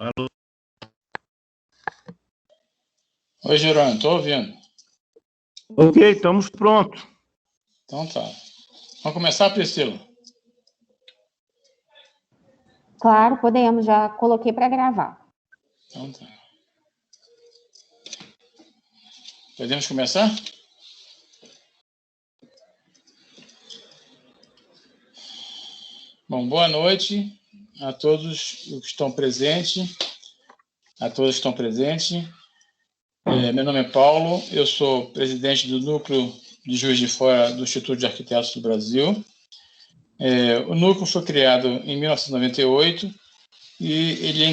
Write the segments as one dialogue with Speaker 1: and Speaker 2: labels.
Speaker 1: Alô?
Speaker 2: Oi, Jerônimo, estou ouvindo.
Speaker 1: Ok, estamos prontos.
Speaker 2: Então tá. Vamos começar, Priscila?
Speaker 3: Claro, podemos, já coloquei para gravar.
Speaker 2: Então tá. Podemos começar? Bom, boa noite a todos que estão presentes, Meu nome é Paulo, eu sou presidente do Núcleo de Juiz de Fora do Instituto de Arquitetos do Brasil. O núcleo foi criado em 1998 e ele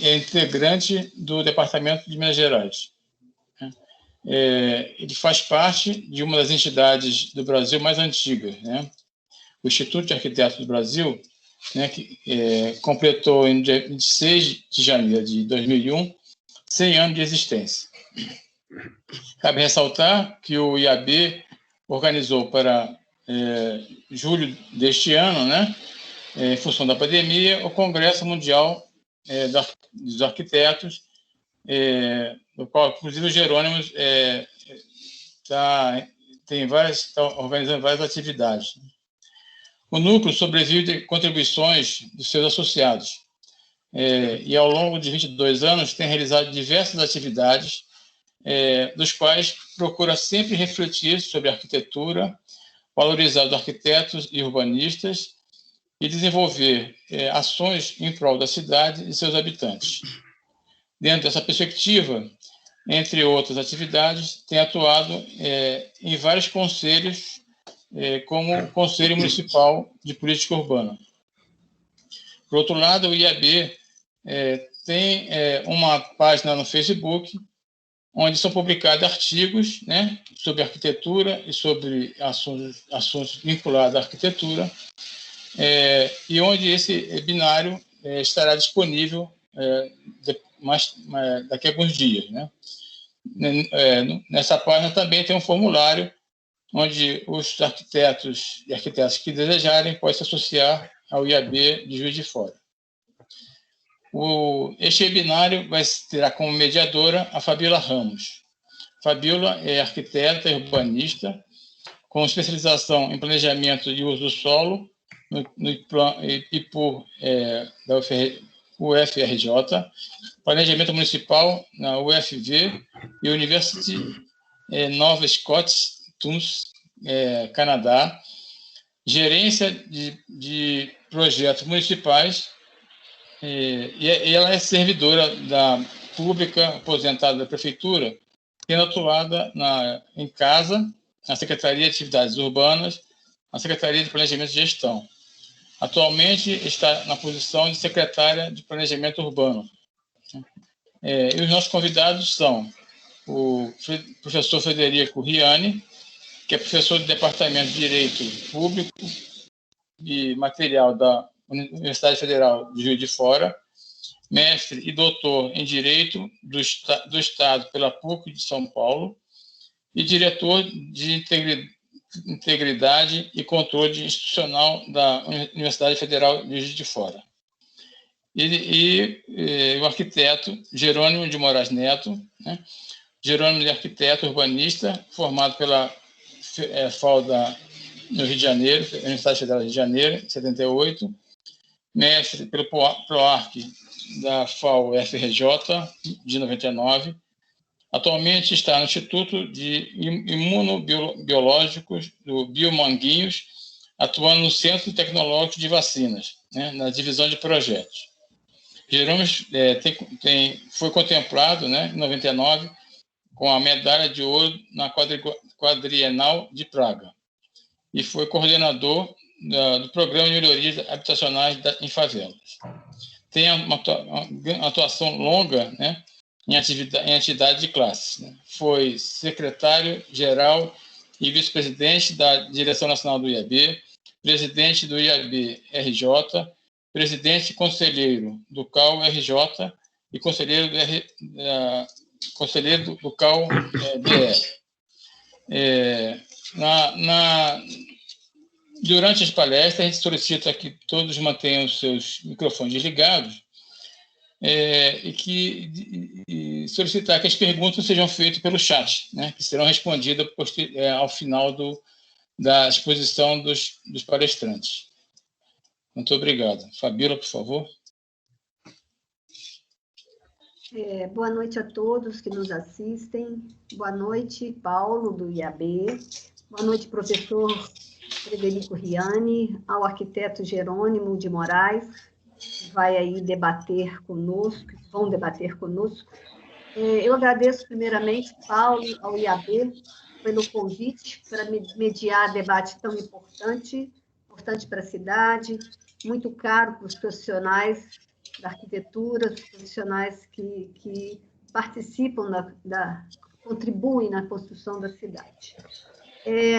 Speaker 2: é integrante do Departamento de Minas Gerais. Ele faz parte de uma das entidades do Brasil mais antigas, né? O Instituto de Arquitetos do Brasil, né, que completou em dia 26 de janeiro de 2001 100 anos de existência. Cabe ressaltar que o IAB organizou para julho deste ano, né, em função da pandemia, o Congresso Mundial dos Arquitetos, no qual, inclusive, o Jerônimo está organizando várias atividades. O núcleo sobrevive de contribuições dos seus associados e, ao longo de 22 anos, tem realizado diversas atividades, dos quais procura sempre refletir sobre a arquitetura, valorizar os arquitetos e urbanistas e desenvolver ações em prol da cidade e seus habitantes. Dentro dessa perspectiva, entre outras atividades, tem atuado em vários conselhos, como o Conselho Municipal de Política Urbana. Por outro lado, o IAB tem uma página no Facebook, onde são publicados artigos, né, sobre arquitetura e sobre assuntos vinculados à arquitetura, e onde esse binário estará disponível daqui a alguns dias, né? Nessa página também tem um formulário onde os arquitetos e arquitetas que desejarem podem se associar ao IAB de Juiz de Fora. Este webinário terá como mediadora a Fabíola Ramos. Fabíola é arquiteta e urbanista, com especialização em planejamento e uso do solo no IPUR da UFRJ, planejamento municipal na UFV e University Nova Scotia, Canadá, gerência de projetos municipais, e ela é servidora pública aposentada da prefeitura, tendo atuado em casa, na Secretaria de Atividades Urbanas, na Secretaria de Planejamento e Gestão. Atualmente está na posição de secretária de Planejamento Urbano. E os nossos convidados são o professor Frederico Riani, que é professor do Departamento de Direito Público e Material da Universidade Federal de Juiz de Fora, mestre e doutor em Direito do Estado pela PUC de São Paulo e diretor de Integridade e Controle Institucional da Universidade Federal de Juiz de Fora. E o arquiteto Jerônimo de Moraes Neto, né? Jerônimo é arquiteto urbanista, formado pela FAU no Rio de Janeiro, Universidade Federal do Rio de Janeiro, em 78, mestre pelo PROARC da FAU FRJ, de 99. Atualmente está no Instituto de Imunobiológicos do Biomanguinhos, atuando no Centro Tecnológico de Vacinas, né, na divisão de projetos. Jerônimo foi contemplado, né, em 99, com a medalha de ouro na Quadrienal de Praga, e foi coordenador do Programa de Melhorias Habitacionais em Favelas. Tem uma atuação longa, né, em atividade de classe. Né? Foi secretário-geral e vice-presidente da Direção Nacional do IAB, presidente do IAB-RJ, presidente e conselheiro do CAU-RJ e conselheiro do CAU-BR. Durante as palestras, a gente solicita que todos mantenham os seus microfones ligados, e solicitar que as perguntas sejam feitas pelo chat, né, que serão respondidas ao final da exposição dos palestrantes. Muito obrigado. Fabíola, por favor.
Speaker 4: Boa noite a todos que nos assistem. Boa noite, Paulo, do IAB. Boa noite, professor Frederico Riani, ao arquiteto Jerônimo de Moraes, que vai aí debater conosco, vão debater conosco. Eu agradeço primeiramente, Paulo, ao IAB, pelo convite para mediar debate tão importante para a cidade, muito caro para os profissionais da arquitetura, os profissionais que participam, contribuem na construção da cidade.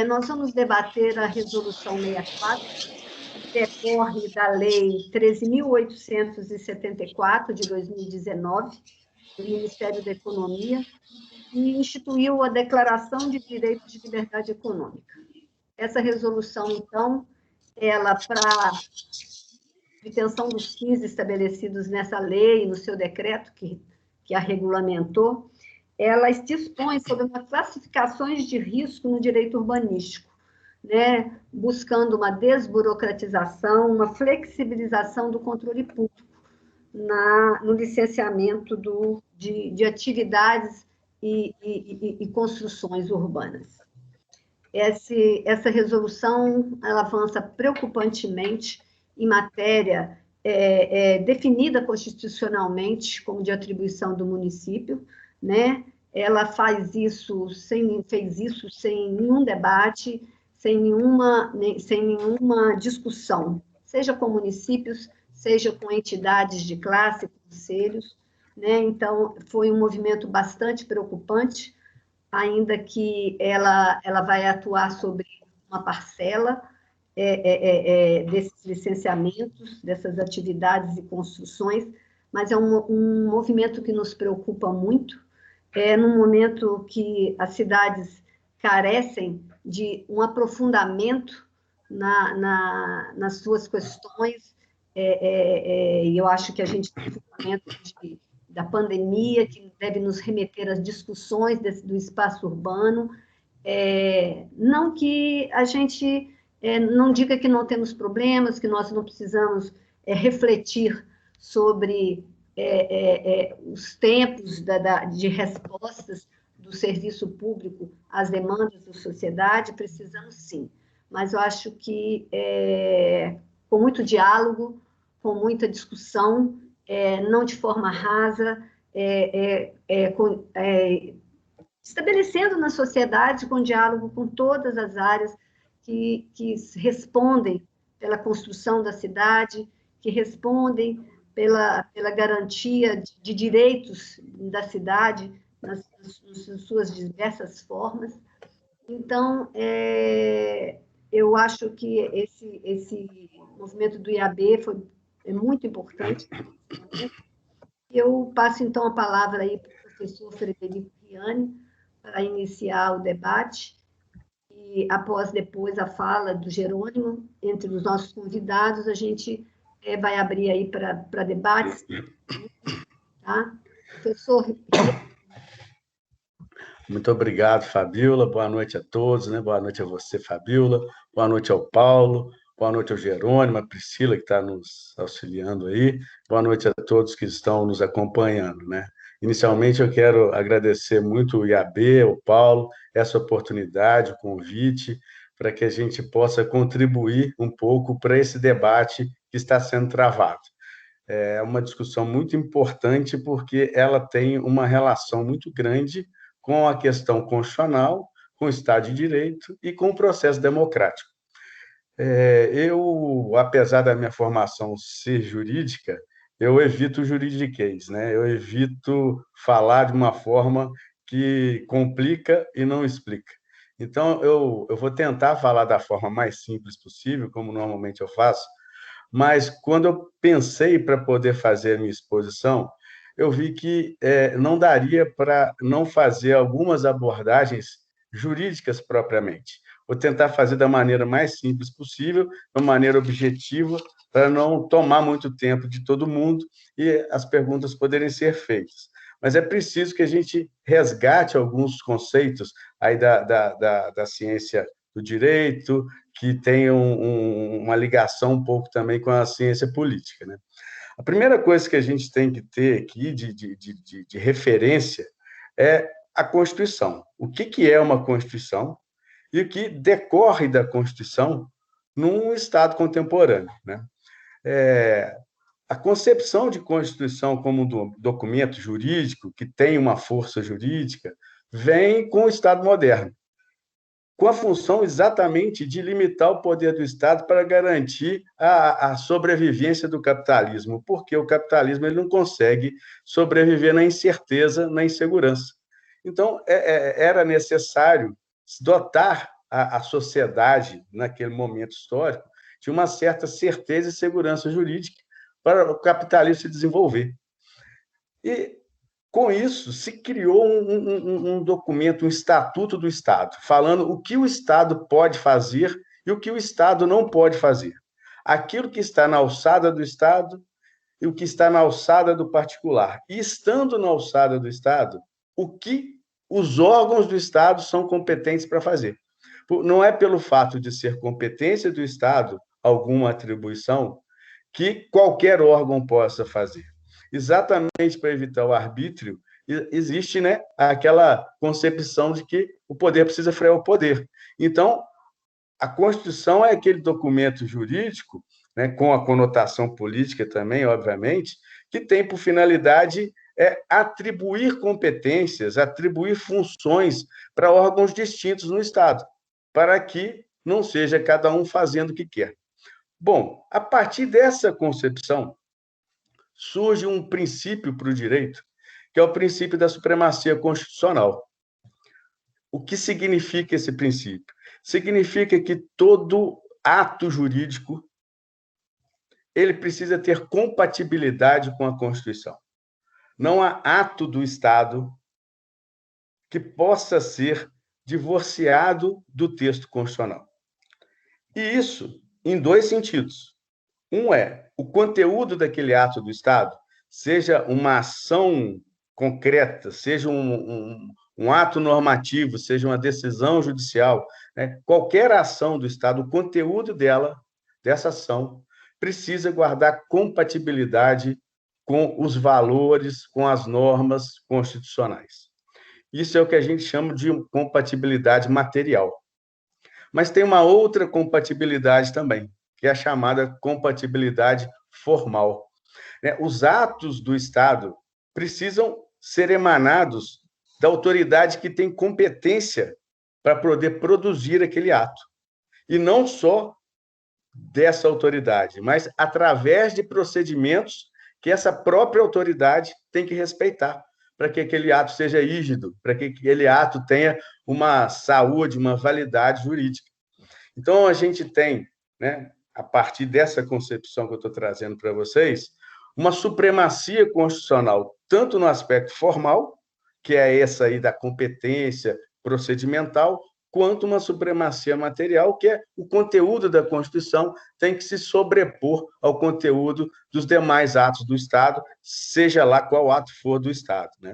Speaker 4: Nós vamos debater a Resolução 64, que decorre da Lei 13.874, de 2019, do Ministério da Economia, e instituiu a Declaração de Direitos de Liberdade Econômica. Essa resolução, então, ela, para obtenção dos fins estabelecidos nessa lei, no seu decreto que a regulamentou, ela dispõe sobre umas classificações de risco no direito urbanístico, né, buscando uma desburocratização, uma flexibilização do controle público no licenciamento de atividades e construções urbanas. Essa resolução ela avança preocupantemente em matéria definida constitucionalmente como de atribuição do município, né? Ela fez isso sem nenhum debate, sem nenhuma discussão, seja com municípios, seja com entidades de classe, conselhos, né? Então, foi um movimento bastante preocupante, ainda que ela vai atuar sobre uma parcela desses licenciamentos, dessas atividades e construções, mas é um movimento que nos preocupa muito, num momento que as cidades carecem de um aprofundamento nas suas questões, e eu acho que a gente tem um momento da pandemia que deve nos remeter às discussões do espaço urbano, não que a gente não diga que não temos problemas, que nós não precisamos refletir sobre os tempos de respostas do serviço público às demandas da sociedade, precisamos sim, mas eu acho que com muito diálogo, com muita discussão, não de forma rasa, estabelecendo na sociedade com diálogo com todas as áreas que respondem pela construção da cidade, que respondem pela garantia de direitos da cidade, nas suas diversas formas. Então, eu acho que esse movimento do IAB é muito importante. Eu passo, então, a palavra aí para o professor Frederico Riani, para iniciar o debate, e depois a fala do Jerônimo, entre os nossos convidados, a gente vai abrir aí para debates. Tá? Professor.
Speaker 1: Muito obrigado, Fabíola. Boa noite a todos, né? Boa noite a você, Fabíola. Boa noite ao Paulo. Boa noite ao Jerônimo, a Priscila, que está nos auxiliando aí. Boa noite a todos que estão nos acompanhando, né? Inicialmente, eu quero agradecer muito o IAB, o Paulo, essa oportunidade, o convite, para que a gente possa contribuir um pouco para esse debate que está sendo travado. É uma discussão muito importante, porque ela tem uma relação muito grande com a questão constitucional, com o Estado de Direito e com o processo democrático. Eu, apesar da minha formação ser jurídica, eu evito o juridiquês, né? Eu evito falar de uma forma que complica e não explica. Então, eu vou tentar falar da forma mais simples possível, como normalmente eu faço, mas quando eu pensei para poder fazer a minha exposição, eu vi que não daria para não fazer algumas abordagens jurídicas propriamente. Vou tentar fazer da maneira mais simples possível, de uma maneira objetiva, para não tomar muito tempo de todo mundo e as perguntas poderem ser feitas. Mas é preciso que a gente resgate alguns conceitos aí da ciência do direito, que tem uma ligação um pouco também com a ciência política, né? A primeira coisa que a gente tem que ter aqui de referência é a Constituição. O que é uma Constituição e o que decorre da Constituição num Estado contemporâneo, né? A concepção de Constituição como um documento jurídico que tem uma força jurídica vem com o Estado moderno, com a função exatamente de limitar o poder do Estado para garantir a sobrevivência do capitalismo, porque o capitalismo ele não consegue sobreviver na incerteza, na insegurança. Então, era necessário dotar a sociedade, naquele momento histórico, de uma certa certeza e segurança jurídica para o capitalismo se desenvolver. E, com isso, se criou um documento, um estatuto do Estado, falando o que o Estado pode fazer e o que o Estado não pode fazer. Aquilo que está na alçada do Estado e o que está na alçada do particular. E, estando na alçada do Estado, o que os órgãos do Estado são competentes para fazer. Não é pelo fato de ser competência do Estado alguma atribuição que qualquer órgão possa fazer. Exatamente para evitar o arbítrio, existe, né, aquela concepção de que o poder precisa frear o poder. Então, a Constituição é aquele documento jurídico, né, com a conotação política também, obviamente, que tem por finalidade atribuir competências, atribuir funções para órgãos distintos no Estado, para que não seja cada um fazendo o que quer. Bom, a partir dessa concepção, surge um princípio para o direito, que é o princípio da supremacia constitucional. O que significa esse princípio? Significa que todo ato jurídico ele precisa ter compatibilidade com a Constituição. Não há ato do Estado que possa ser divorciado do texto constitucional. E isso em dois sentidos. Um é o conteúdo daquele ato do Estado, seja uma ação concreta, seja um ato normativo, seja uma decisão judicial, né? Qualquer ação do Estado, o conteúdo dessa ação, precisa guardar compatibilidade com os valores, com as normas constitucionais. Isso é o que a gente chama de compatibilidade material. Mas tem uma outra compatibilidade também, que é a chamada compatibilidade formal. Os atos do Estado precisam ser emanados da autoridade que tem competência para poder produzir aquele ato. E não só dessa autoridade, mas através de procedimentos que essa própria autoridade tem que respeitar, para que aquele ato seja rígido, para que aquele ato tenha uma saúde, uma validade jurídica. Então, a gente tem, né, a partir dessa concepção que eu estou trazendo para vocês, uma supremacia constitucional, tanto no aspecto formal, que é essa aí da competência procedimental, quanto uma supremacia material, que é o conteúdo da Constituição tem que se sobrepor ao conteúdo dos demais atos do Estado, seja lá qual ato for do Estado, né?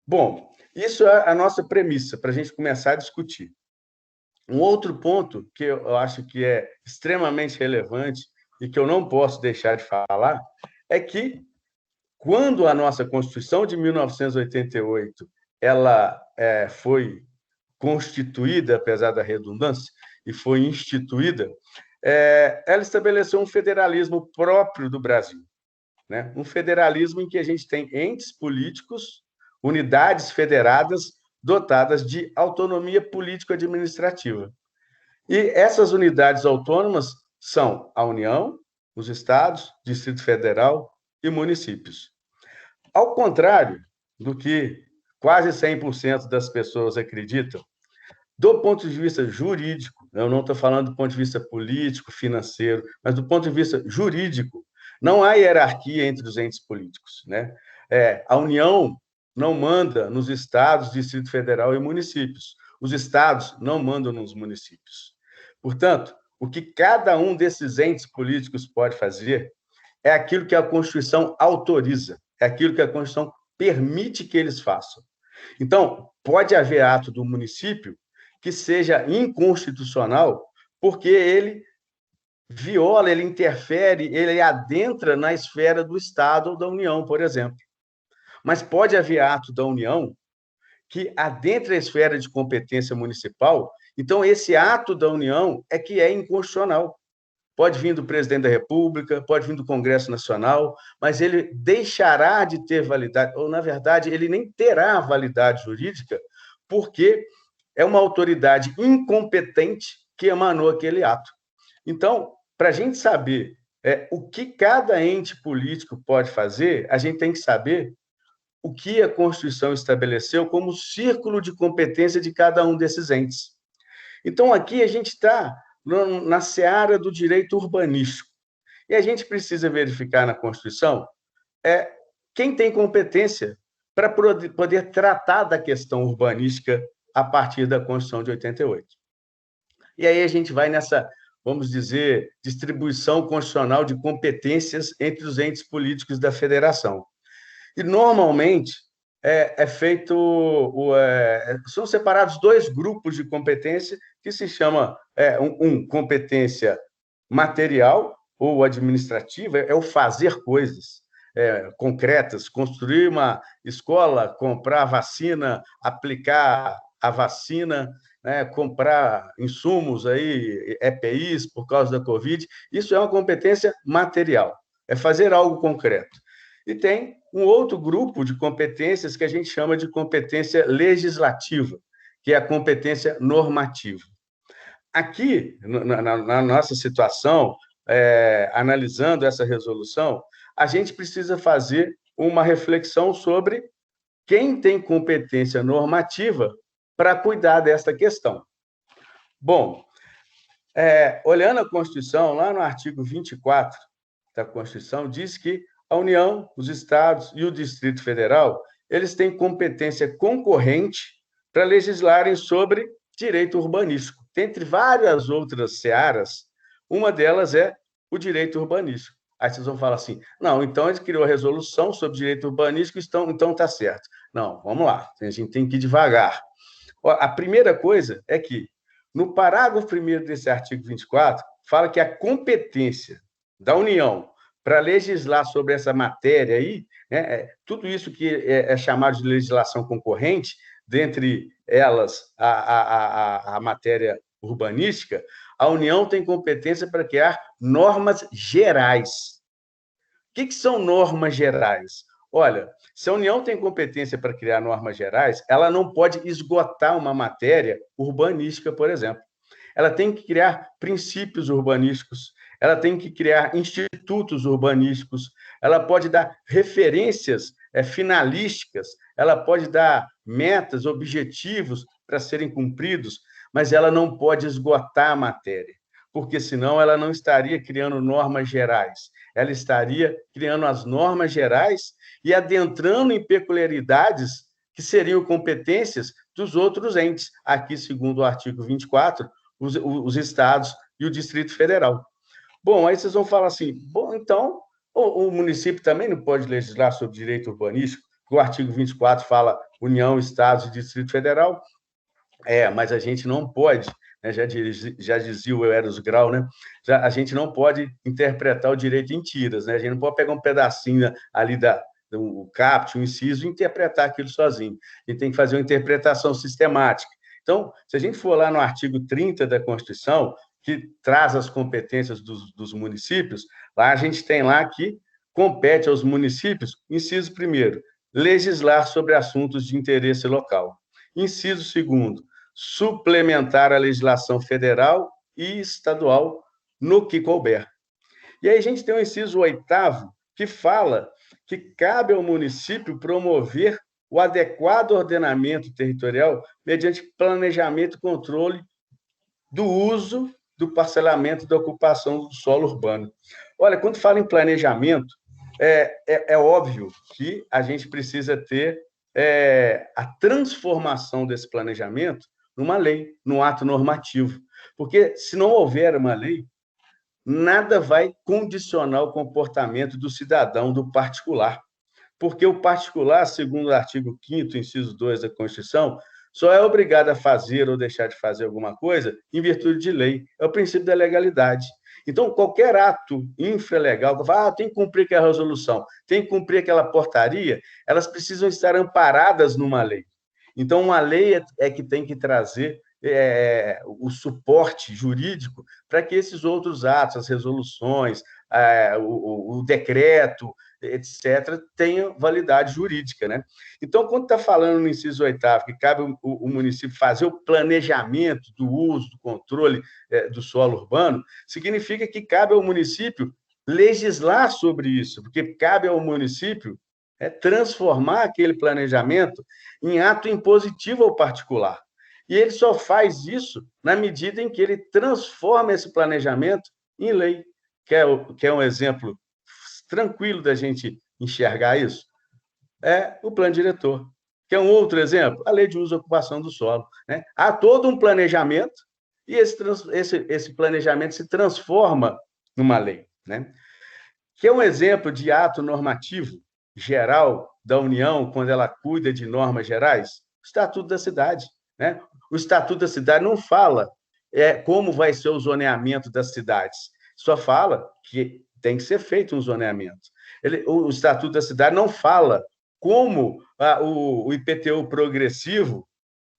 Speaker 1: Bom, isso é a nossa premissa para a gente começar a discutir. Um outro ponto que eu acho que é extremamente relevante e que eu não posso deixar de falar é que, quando a nossa Constituição de 1988 ela foi constituída, apesar da redundância, e foi instituída, ela estabeleceu um federalismo próprio do Brasil, né? Um federalismo em que a gente tem entes políticos, unidades federadas, dotadas de autonomia político-administrativa. E essas unidades autônomas são a União, os estados, Distrito Federal e municípios. Ao contrário do que quase 100% das pessoas acreditam, do ponto de vista jurídico, eu não estou falando do ponto de vista político, financeiro, mas do ponto de vista jurídico, não há hierarquia entre os entes políticos, né? A União não manda nos estados, Distrito Federal e municípios. Os estados não mandam nos municípios. Portanto, o que cada um desses entes políticos pode fazer é aquilo que a Constituição autoriza, é aquilo que a Constituição permite que eles façam. Então, pode haver ato do município que seja inconstitucional, porque ele viola, ele interfere, ele adentra na esfera do Estado ou da União, por exemplo. Mas pode haver ato da União que adentra a esfera de competência municipal, então esse ato da União é que é inconstitucional. Pode vir do presidente da República, pode vir do Congresso Nacional, mas ele deixará de ter validade, ou, na verdade, ele nem terá validade jurídica, porque é uma autoridade incompetente que emanou aquele ato. Então, para a gente saber o que cada ente político pode fazer, a gente tem que saber o que a Constituição estabeleceu como círculo de competência de cada um desses entes. Então, aqui a gente está na seara do direito urbanístico. E a gente precisa verificar na Constituição quem tem competência para poder tratar da questão urbanística a partir da Constituição de 88. E aí a gente vai nessa, vamos dizer, distribuição constitucional de competências entre os entes políticos da federação. E, normalmente, são separados dois grupos de competência que se chama competência material ou administrativa, é o fazer coisas concretas, construir uma escola, comprar vacina, aplicar a vacina, comprar insumos aí, EPIs por causa da Covid. Isso é uma competência material, é fazer algo concreto. E tem um outro grupo de competências que a gente chama de competência legislativa, que é a competência normativa. Aqui, na nossa situação, analisando essa resolução, a gente precisa fazer uma reflexão sobre quem tem competência normativa para cuidar dessa questão. Bom, olhando a Constituição, lá no artigo 24 da Constituição, diz que a União, os estados e o Distrito Federal, eles têm competência concorrente para legislarem sobre direito urbanístico. Dentre várias outras searas, uma delas é o direito urbanístico. Aí vocês vão falar assim, não, então ele criou a resolução sobre direito urbanístico, então está certo. Não, vamos lá, a gente tem que ir devagar. A primeira coisa é que, no parágrafo 1º desse artigo 24, fala que a competência da União para legislar sobre essa matéria aí, tudo isso que é chamado de legislação concorrente, dentre elas a matéria urbanística, a União tem competência para criar normas gerais. O que são normas gerais? Olha, se a União tem competência para criar normas gerais, ela não pode esgotar uma matéria urbanística, por exemplo. Ela tem que criar princípios urbanísticos, ela tem que criar institutos urbanísticos, ela pode dar referências finalísticas, ela pode dar metas, objetivos para serem cumpridos, mas ela não pode esgotar a matéria, porque senão ela não estaria criando normas gerais, ela estaria criando as normas gerais e adentrando em peculiaridades que seriam competências dos outros entes, aqui, segundo o artigo 24, os estados e o Distrito Federal. Bom, aí vocês vão falar assim, bom, então, o município também não pode legislar sobre direito urbanístico, porque o artigo 24 fala União, Estados e Distrito Federal. Mas a gente não pode, né, já dizia o Eros Grau, né, a gente não pode interpretar o direito em tiras, né, a gente não pode pegar um pedacinho ali do caput, o inciso, e interpretar aquilo sozinho. A gente tem que fazer uma interpretação sistemática. Então, se a gente for lá no artigo 30 da Constituição, que traz as competências dos municípios, lá a gente tem lá que compete aos municípios, inciso 1º, legislar sobre assuntos de interesse local. Inciso 2º, suplementar a legislação federal e estadual no que couber. E aí a gente tem o inciso 8º, que fala que cabe ao município promover o adequado ordenamento territorial mediante planejamento e controle do uso, do parcelamento e da ocupação do solo urbano. Olha, quando fala em planejamento, é óbvio que a gente precisa ter a transformação desse planejamento numa lei, num ato normativo. Porque, se não houver uma lei, nada vai condicionar o comportamento do cidadão, do particular. Porque o particular, segundo o artigo 5º, inciso 2 da Constituição, só é obrigado a fazer ou deixar de fazer alguma coisa em virtude de lei. É o princípio da legalidade. Então, qualquer ato infralegal, que fala, tem que cumprir aquela resolução, tem que cumprir aquela portaria, elas precisam estar amparadas numa lei. Então, uma lei é que tem que trazer o suporte jurídico para que esses outros atos, as resoluções, o decreto, etc., tenham validade jurídica, né? Então, quando está falando no inciso 8º, que cabe o município fazer o planejamento do uso, do controle do solo urbano, significa que cabe ao município legislar sobre isso, porque cabe ao município transformar aquele planejamento em ato impositivo ao particular. E ele só faz isso na medida em que ele transforma esse planejamento em lei. Quer um exemplo tranquilo da gente enxergar isso? É o plano diretor. Quer um outro exemplo? A lei de uso e ocupação do solo, né? Há todo um planejamento e esse planejamento se transforma numa lei, né? Quer um exemplo de ato normativo geral da União, quando ela cuida de normas gerais? O Estatuto da Cidade, né? O Estatuto da Cidade não fala como vai ser o zoneamento das cidades, só fala que tem que ser feito um zoneamento. O Estatuto da Cidade não fala como o IPTU progressivo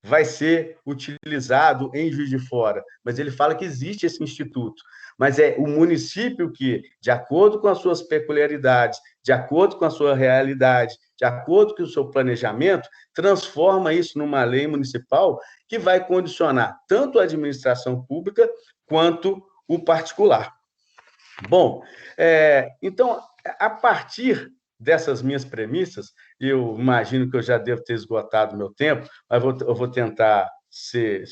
Speaker 1: vai ser utilizado em Juiz de Fora, mas ele fala que existe esse instituto. Mas é o município que, de acordo com as suas peculiaridades, de acordo com a sua realidade, de acordo com o seu planejamento, transforma isso numa lei municipal que vai condicionar tanto a administração pública quanto o particular. Bom, então, a partir dessas minhas premissas, eu imagino que eu já devo ter esgotado meu tempo, mas eu vou tentar ser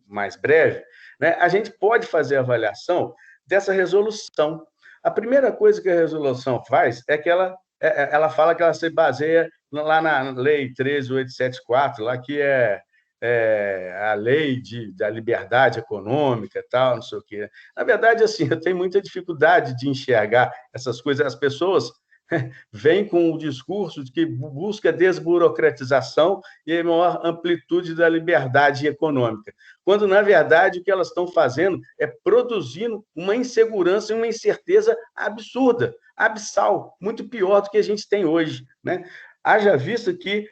Speaker 1: mais breve, né? A gente pode fazer a avaliação dessa resolução. A primeira coisa que a resolução faz é que ela fala que ela se baseia lá na Lei 13.874, lá que é a lei da liberdade econômica, tal, não sei o quê. Na verdade, assim, eu tenho muita dificuldade de enxergar essas coisas. As pessoas vêm com o discurso de que busca desburocratização e a maior amplitude da liberdade econômica, quando, na verdade, o que elas estão fazendo é produzindo uma insegurança e uma incerteza absurda, abissal, muito pior do que a gente tem hoje, né? Haja visto que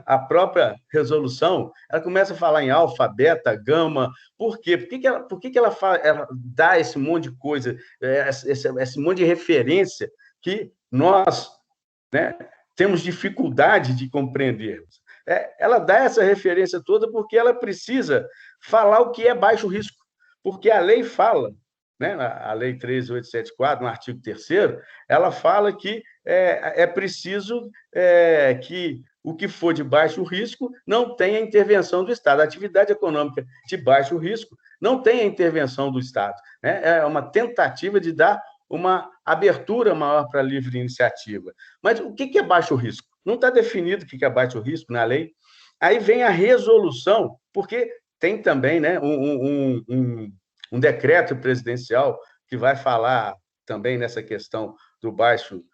Speaker 1: a própria resolução, ela começa a falar em alfa, beta, gama. Por quê? Por que ela dá esse monte de coisa, esse monte de referência que nós, né, temos dificuldade de compreendermos? Ela dá essa referência toda porque ela precisa falar o que é baixo risco, porque a lei fala, né, a Lei 13.874, no artigo 3º, ela fala que é preciso que o que for de baixo risco não tenha intervenção do Estado. A atividade econômica de baixo risco não tem a intervenção do Estado, né? É uma tentativa de dar uma abertura maior para a livre iniciativa. Mas o que é baixo risco? Não está definido o que é baixo risco na lei. Aí vem a resolução, porque tem também, né, um decreto presidencial que vai falar também nessa questão do baixo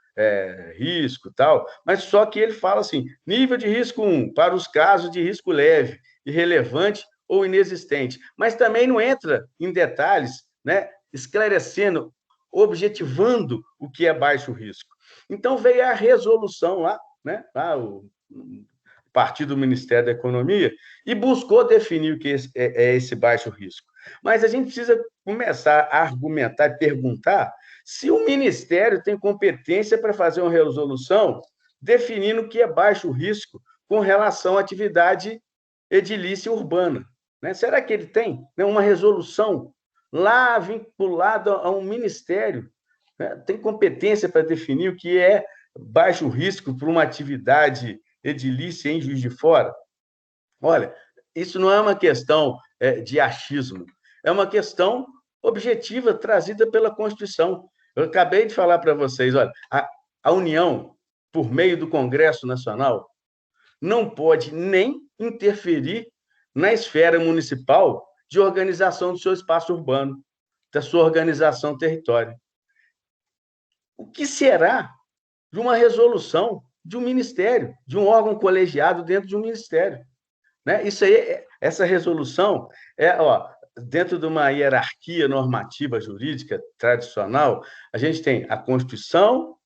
Speaker 1: risco e tal, mas só que ele fala assim, nível de risco 1, para os casos de risco leve, irrelevante ou inexistente, mas também não entra em detalhes, né, esclarecendo, objetivando o que é baixo risco. Então veio a resolução lá, né, o partir do Ministério da Economia, e buscou definir o que é esse baixo risco. Mas a gente precisa começar a argumentar e perguntar se o Ministério tem competência para fazer uma resolução definindo o que é baixo risco com relação à atividade edilícia urbana, né? Será que ele tem, né, uma resolução lá vinculada a um ministério? Né? Tem competência para definir o que é baixo risco para uma atividade edilícia em Juiz de Fora? Olha, isso não é uma questão de achismo, é uma questão objetiva trazida pela Constituição. Eu acabei de falar para vocês, olha, a União, por meio do Congresso Nacional, não pode nem interferir na esfera municipal de organização do seu espaço urbano, da sua organização território. O que será de uma resolução de um ministério, de um órgão colegiado dentro de um ministério? Né? Isso aí, essa resolução dentro de uma hierarquia normativa jurídica tradicional, a gente tem a Constituição,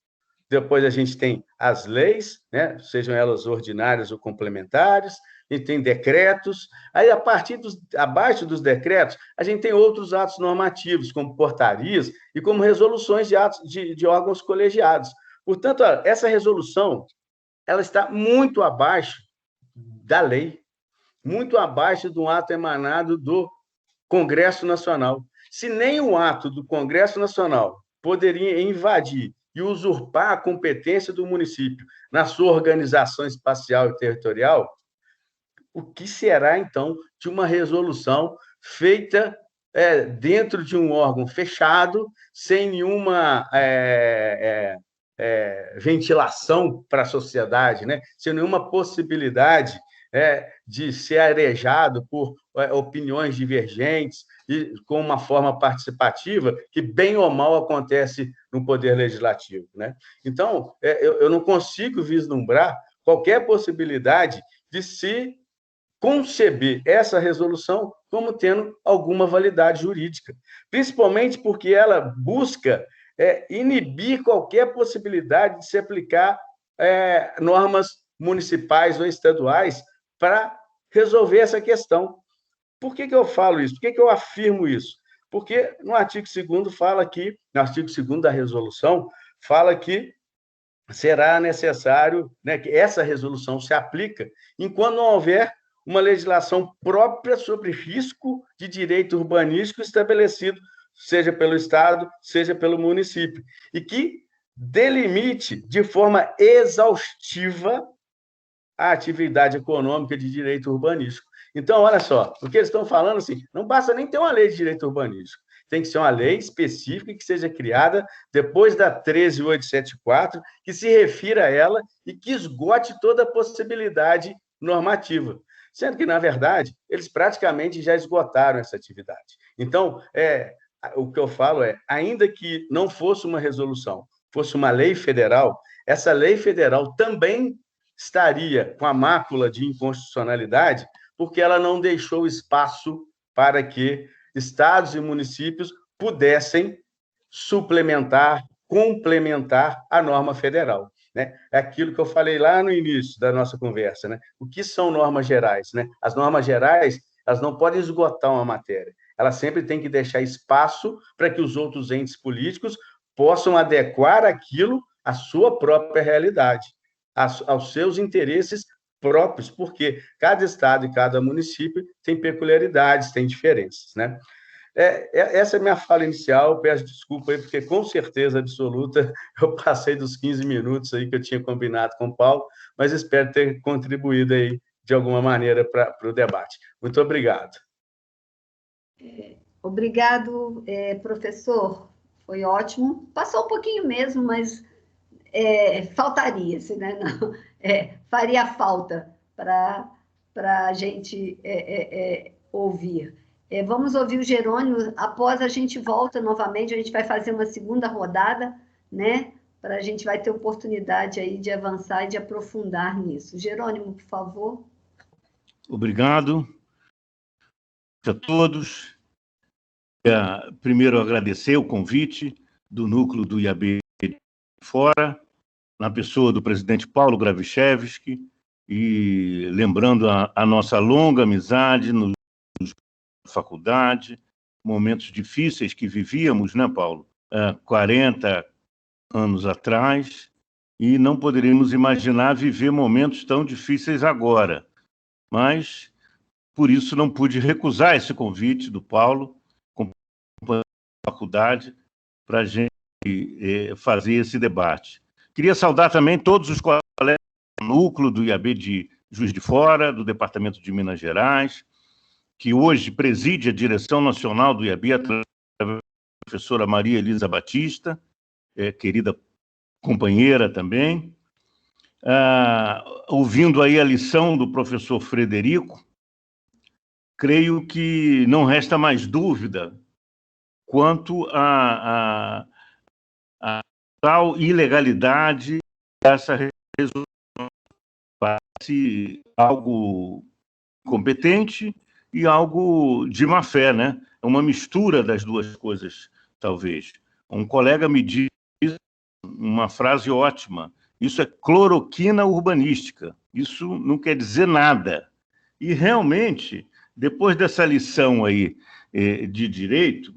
Speaker 1: depois a gente tem as leis, né? Sejam elas ordinárias ou complementares, a gente tem decretos, aí abaixo dos decretos, a gente tem outros atos normativos, como portarias e como resoluções de atos de órgãos colegiados. Portanto, essa resolução ela está muito abaixo da lei, muito abaixo de um ato emanado do Congresso Nacional. Se nem o ato do Congresso Nacional poderia invadir e usurpar a competência do município na sua organização espacial e territorial, o que será, então, de uma resolução feita dentro de um órgão fechado, sem nenhuma ventilação para a sociedade, né? Sem nenhuma possibilidade de ser arejado por opiniões divergentes e com uma forma participativa que, bem ou mal, acontece no Poder Legislativo, né? Então, eu não consigo vislumbrar qualquer possibilidade de se conceber essa resolução como tendo alguma validade jurídica, principalmente porque ela busca inibir qualquer possibilidade de se aplicar normas municipais ou estaduais para resolver essa questão. Por que eu falo isso? Por que eu afirmo isso? Porque no artigo 2º fala que, no artigo 2º da resolução, fala que será necessário, né, que essa resolução se aplica enquanto não houver uma legislação própria sobre risco de direito urbanístico estabelecido, seja pelo Estado, seja pelo município, e que delimite de forma exaustiva a atividade econômica de direito urbanístico. Então, olha só, o que eles estão falando assim, não basta nem ter uma lei de direito urbanístico, tem que ser uma lei específica que seja criada depois da 13.874, que se refira a ela e que esgote toda a possibilidade normativa. Sendo que, na verdade, eles praticamente já esgotaram essa atividade. Então, o que eu falo ainda que não fosse uma resolução, fosse uma lei federal, essa lei federal também estaria com a mácula de inconstitucionalidade, porque ela não deixou espaço para que estados e municípios pudessem suplementar, complementar a norma federal. Né? É aquilo que eu falei lá no início da nossa conversa, né? O que são normas gerais, né? As normas gerais, elas não podem esgotar uma matéria, elas sempre têm que deixar espaço para que os outros entes políticos possam adequar aquilo à sua própria realidade, aos seus interesses próprios, porque cada estado e cada município tem peculiaridades, tem diferenças, né? Essa é a minha fala inicial, peço desculpa aí, porque com certeza absoluta eu passei dos 15 minutos aí que eu tinha combinado com o Paulo, mas espero ter contribuído aí de alguma maneira para o debate. Muito obrigado.
Speaker 4: Obrigado, professor, foi ótimo. Passou um pouquinho mesmo, mas faltaria, né? Não, faria falta para a gente ouvir. Vamos ouvir o Jerônimo, após a gente volta novamente, a gente vai fazer uma segunda rodada, né? A gente vai ter oportunidade aí de avançar e de aprofundar nisso. Jerônimo, por favor.
Speaker 5: Obrigado a todos. Primeiro, agradecer o convite do Núcleo do IAB de Fora, na pessoa do presidente Paulo Gravichevski, e lembrando a nossa longa amizade nos faculdade, momentos difíceis que vivíamos, né, Paulo? 40 anos atrás, e não poderíamos imaginar viver momentos tão difíceis agora. Mas, por isso, não pude recusar esse convite do Paulo, com a faculdade, para a gente fazer esse debate. Queria saudar também todos os colegas do núcleo do IAB de Juiz de Fora, do Departamento de Minas Gerais, que hoje preside a direção nacional do IAB, através da professora Maria Elisa Batista, querida companheira também, ouvindo aí a lição do professor Frederico, creio que não resta mais dúvida quanto a tal ilegalidade dessa resolução. Parece algo competente e algo de má fé, né? É uma mistura das duas coisas, talvez. Um colega me diz uma frase ótima: isso é cloroquina urbanística, isso não quer dizer nada. E, realmente, depois dessa lição aí de direito,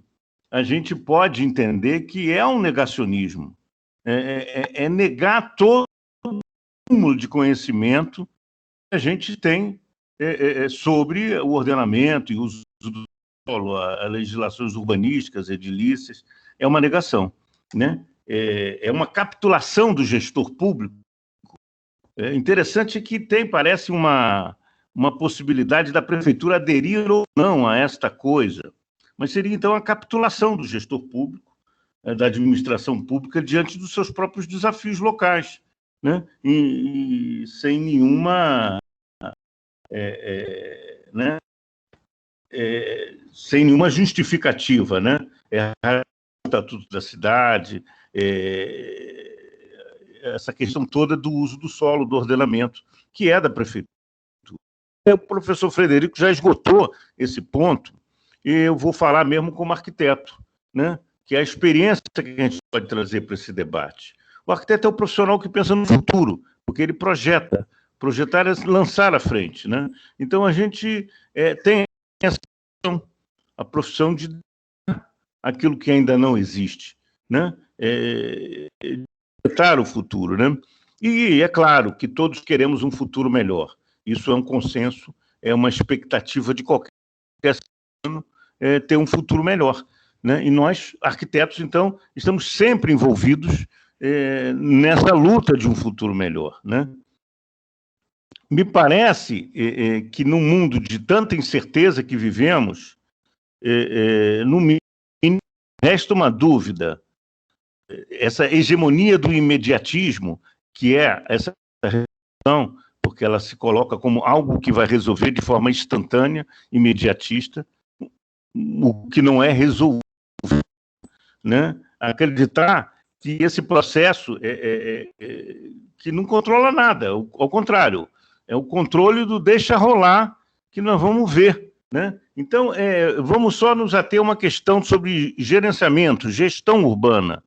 Speaker 5: a gente pode entender que é um negacionismo, é negar todo o cúmulo de conhecimento que a gente tem sobre o ordenamento e o uso do solo, as legislações urbanísticas, edilícias. É uma negação, né? É uma capitulação do gestor público. É interessante que parece uma possibilidade da prefeitura aderir ou não a esta coisa, mas seria, então, a capitulação do gestor público, da administração pública, diante dos seus próprios desafios locais, né? E sem nenhuma... sem nenhuma justificativa, né? O estatuto da cidade, essa questão toda do uso do solo, do ordenamento, que é da prefeitura. O professor Frederico já esgotou esse ponto, e eu vou falar mesmo como arquiteto, né? Que é a experiência que a gente pode trazer para esse debate. O arquiteto é o profissional que pensa no futuro, porque ele projeta. Projetar é lançar à frente, né? Então, a gente tem essa profissão, a profissão de aquilo que ainda não existe, né? Projetar o futuro, né? E é claro que todos queremos um futuro melhor. Isso é um consenso, é uma expectativa de qualquer ser humano ter um futuro melhor, né? E nós, arquitetos, então, estamos sempre envolvidos nessa luta de um futuro melhor, né? Me parece que, num mundo de tanta incerteza que vivemos, no mínimo, resta uma dúvida. Essa hegemonia do imediatismo, que é essa relação, porque ela se coloca como algo que vai resolver de forma instantânea, imediatista, o que não é resolvido, né? Acreditar que esse processo que não controla nada, ao contrário, é o controle do deixa rolar que nós vamos ver, né? Então, vamos só nos ater a uma questão sobre gerenciamento, gestão urbana.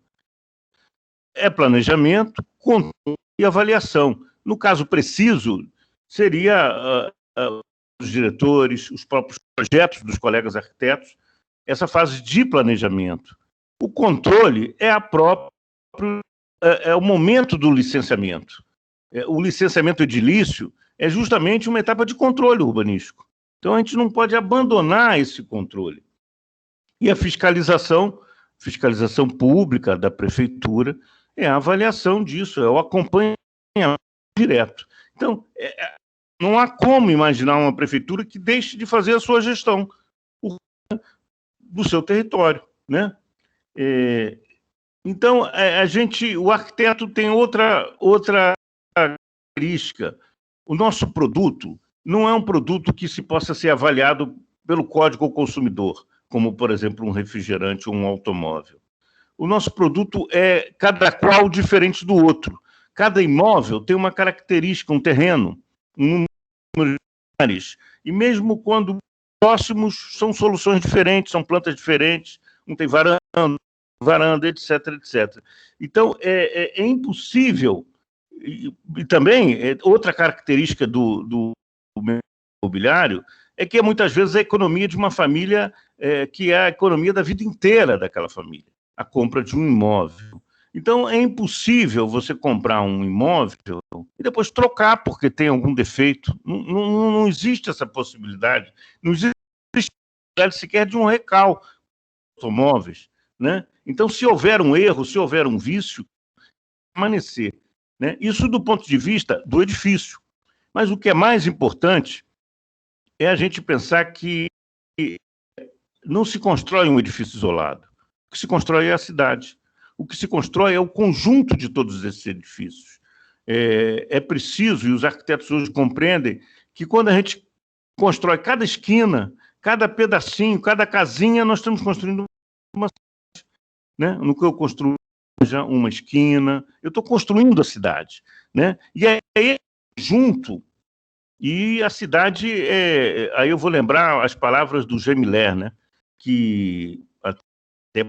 Speaker 5: É planejamento, controle e avaliação. No caso preciso, seria os diretores, os próprios projetos dos colegas arquitetos, essa fase de planejamento. O controle é o momento do licenciamento. O licenciamento edilício é justamente uma etapa de controle urbanístico. Então, a gente não pode abandonar esse controle. E a fiscalização pública da prefeitura, é a avaliação disso, é o acompanhamento direto. Então, não há como imaginar uma prefeitura que deixe de fazer a sua gestão do seu território, né? Então, o arquiteto tem outra característica. O nosso produto não é um produto que se possa ser avaliado pelo Código ao Consumidor, como, por exemplo, um refrigerante ou um automóvel. O nosso produto é cada qual diferente do outro. Cada imóvel tem uma característica, um terreno, um número de áreas. E mesmo quando próximos, são soluções diferentes, são plantas diferentes, um tem varanda, etc, etc. Então, é impossível. E também, outra característica do imobiliário é que, muitas vezes, a economia de uma família que é a economia da vida inteira daquela família, a compra de um imóvel. Então, é impossível você comprar um imóvel e depois trocar porque tem algum defeito. Não existe essa possibilidade. Não existe possibilidade sequer de um recal de automóveis, né? Então, se houver um erro, se houver um vício, permanecer, né? Isso do ponto de vista do edifício. Mas o que é mais importante é a gente pensar que não se constrói um edifício isolado. O que se constrói é a cidade. O que se constrói é o conjunto de todos esses edifícios. É preciso, e os arquitetos hoje compreendem, que quando a gente constrói cada esquina, Cada pedacinho, cada casinha, nós estamos construindo uma cidade, né? No que eu construo já uma esquina, eu estou construindo a cidade, né? E aí, junto, e a cidade, aí eu vou lembrar as palavras do Gemiller, né? Que até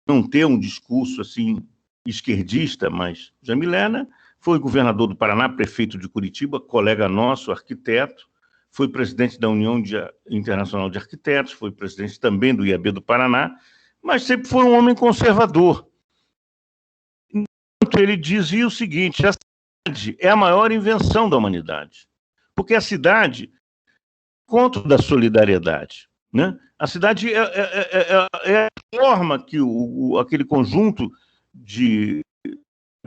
Speaker 5: não ter um discurso assim esquerdista, mas Gemiller, né, foi governador do Paraná, prefeito de Curitiba, colega nosso, arquiteto, foi presidente da União Internacional de Arquitetos, foi presidente também do IAB do Paraná, mas sempre foi um homem conservador. Então, ele dizia o seguinte: a cidade é a maior invenção da humanidade, porque a cidade é o encontro da solidariedade, né? A cidade é a forma que aquele conjunto de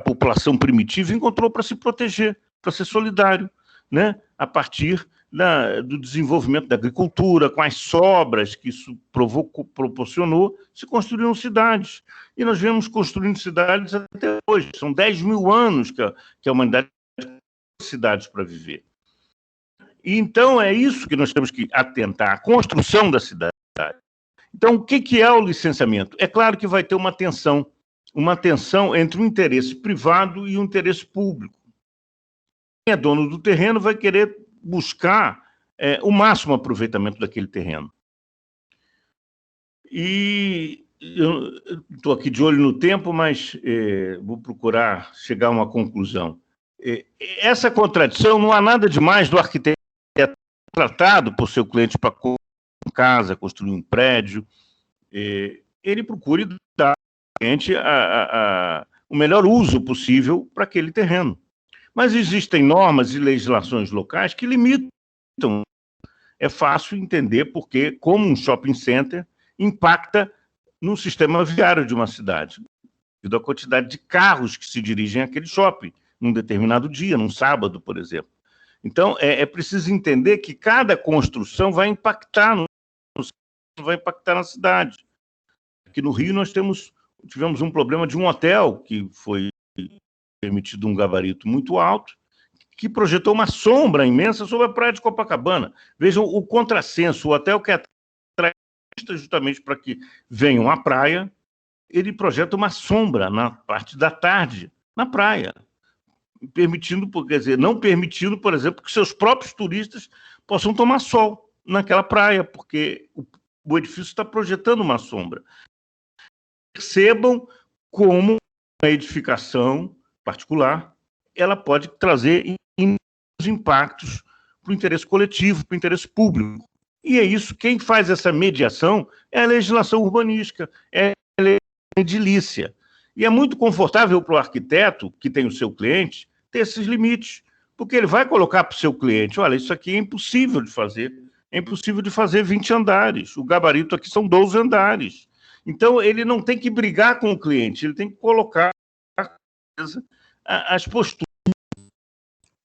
Speaker 5: população primitiva encontrou para se proteger, para ser solidário, né? A partir do desenvolvimento da agricultura, com as sobras que isso proporcionou, se construíram cidades. E nós vemos construindo cidades até hoje. São 10 mil anos que a humanidade tem cidades para viver. E então é isso que nós temos que atentar, a construção da cidade. Então, o que é o licenciamento? É claro que vai ter uma tensão entre o interesse privado e o interesse público. Quem é dono do terreno vai querer buscar o máximo aproveitamento daquele terreno. E eu estou aqui de olho no tempo, mas vou procurar chegar a uma conclusão. Essa contradição, não há nada demais do arquiteto tratado por seu cliente para construir uma casa, construir um prédio. Ele procure dar ao cliente o melhor uso possível para aquele terreno. Mas existem normas e legislações locais que limitam. É fácil entender porque, como um shopping center, impacta no sistema viário de uma cidade, devido à quantidade de carros que se dirigem àquele shopping, num determinado dia, num sábado, por exemplo. Então, é preciso entender que cada construção vai impactar na cidade. Aqui no Rio nós tivemos um problema de um hotel que foi permitido um gabarito muito alto, que projetou uma sombra imensa sobre a praia de Copacabana. Vejam o contrassenso, o hotel que atrai justamente para que venham à praia, ele projeta uma sombra na parte da tarde, na praia, não permitindo, por exemplo, que seus próprios turistas possam tomar sol naquela praia, porque o edifício está projetando uma sombra. Percebam como a edificação particular ela pode trazer impactos para o interesse coletivo, para o interesse público. E é isso, quem faz essa mediação é a legislação urbanística, é a lei edilícia. E é muito confortável para o arquiteto, que tem o seu cliente, ter esses limites, porque ele vai colocar para o seu cliente: olha, isso aqui é impossível de fazer 20 andares, o gabarito aqui são 12 andares. Então, ele não tem que brigar com o cliente, ele tem que colocar as posturas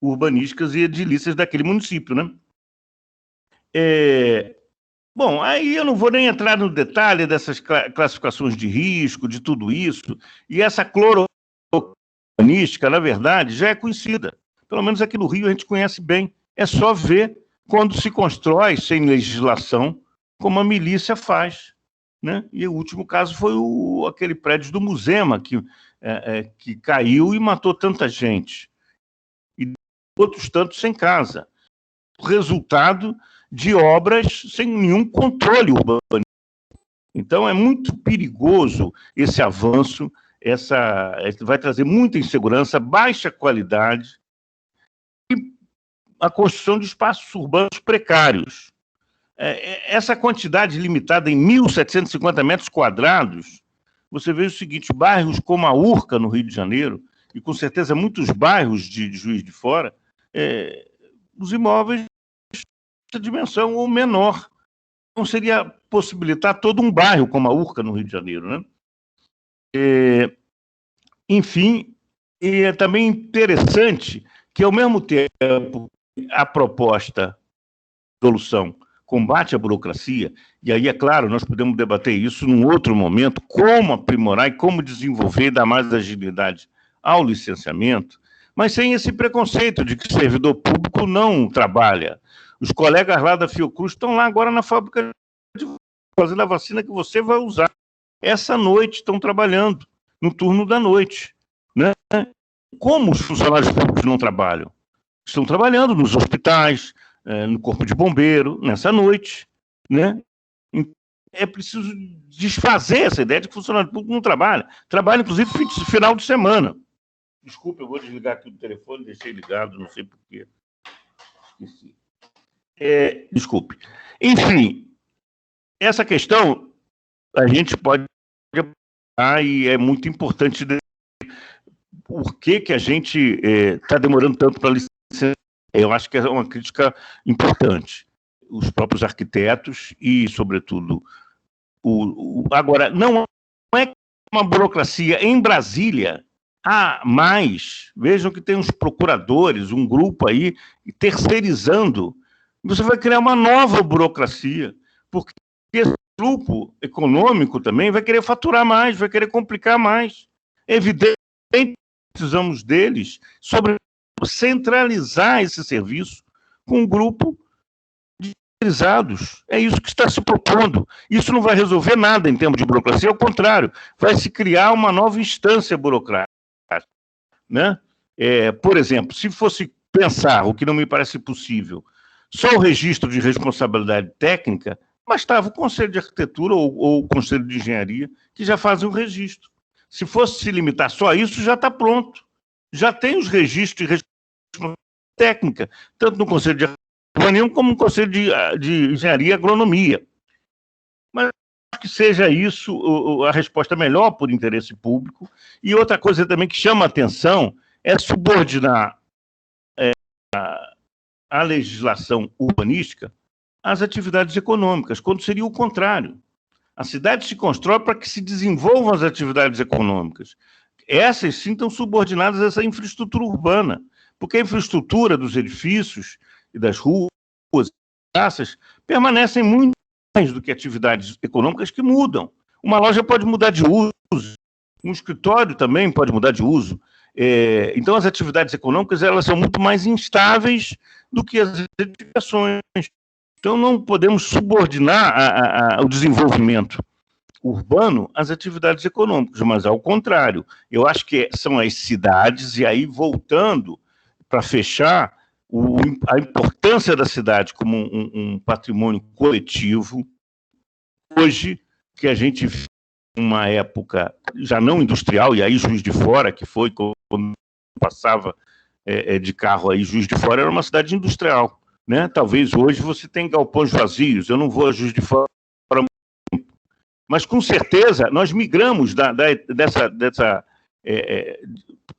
Speaker 5: urbanísticas e edilícias daquele município, né? Bom, aí eu não vou nem entrar no detalhe dessas classificações de risco, de tudo isso, e essa cloro-urbanística, na verdade, já é conhecida. Pelo menos aqui no Rio a gente conhece bem. É só ver quando se constrói sem legislação, como a milícia faz, né? E o último caso foi aquele prédio do Musema, que caiu e matou tanta gente. E outros tantos sem casa. O resultado de obras sem nenhum controle urbano. Então, é muito perigoso esse avanço, vai trazer muita insegurança, baixa qualidade e a construção de espaços urbanos precários. Essa quantidade limitada em 1.750 metros quadrados, você vê o seguinte: bairros como a Urca, no Rio de Janeiro, e com certeza muitos bairros de Juiz de Fora, os imóveis dessa dimensão ou menor. Não seria possibilitar todo um bairro como a Urca, no Rio de Janeiro, né? Enfim, é também interessante que, ao mesmo tempo, a proposta de solução combate à burocracia, e aí, é claro, nós podemos debater isso num outro momento, como aprimorar e como desenvolver e dar mais agilidade ao licenciamento, mas sem esse preconceito de que servidor público não trabalha. Os colegas lá da Fiocruz estão lá agora na fábrica fazendo a vacina que você vai usar. Essa noite estão trabalhando, no turno da noite, né? Como os funcionários públicos não trabalham? Estão trabalhando nos hospitais, no corpo de bombeiro, nessa noite, né? É preciso desfazer essa ideia de que o funcionário público não trabalha. Trabalha, inclusive, final de semana. Desculpa, eu vou desligar aqui o telefone, deixei ligado, não sei porquê. Esqueci. Desculpe. Enfim, essa questão a gente pode e é muito importante por que a gente está demorando tanto para licenciar. Eu acho que é uma crítica importante. Os próprios arquitetos e, sobretudo, agora, não é uma burocracia em Brasília. Há mais, vejam que tem uns procuradores, um grupo aí, terceirizando. Você vai criar uma nova burocracia, porque esse grupo econômico também vai querer faturar mais, vai querer complicar mais. Evidentemente, precisamos deles sobre centralizar esse serviço com um grupo de terceirizados. É isso que está se propondo. Isso não vai resolver nada em termos de burocracia, ao contrário, vai se criar uma nova instância burocrática, né? Por exemplo, se fosse pensar, o que não me parece possível, só o registro de responsabilidade técnica, bastava o Conselho de Arquitetura ou o Conselho de Engenharia, que já fazem o registro. Se fosse se limitar só a isso, já está pronto. Já tem os registros de responsabilidade técnica, tanto no Conselho de Arquitetura como no Conselho de Engenharia e Agronomia. Mas que seja isso a resposta melhor por interesse público. E outra coisa também que chama a atenção é subordinar a legislação urbanística às atividades econômicas, quando seria o contrário. A cidade se constrói para que se desenvolvam as atividades econômicas. Essas sim estão subordinadas a essa infraestrutura urbana, porque a infraestrutura dos edifícios e das ruas, praças, permanecem muito mais do que atividades econômicas que mudam. Uma loja pode mudar de uso, um escritório também pode mudar de uso. Então, as atividades econômicas elas são muito mais instáveis do que as edificações. Então, não podemos subordinar o desenvolvimento urbano às atividades econômicas, mas ao contrário. Eu acho que são as cidades, e aí voltando para fechar, a importância da cidade como um patrimônio coletivo. Hoje, que a gente vive uma época já não industrial, e aí Juiz de Fora, que foi quando passava de carro aí, Juiz de Fora era uma cidade industrial, né? Talvez hoje você tenha galpões vazios, eu não vou a Juiz de Fora, mas com certeza nós migramos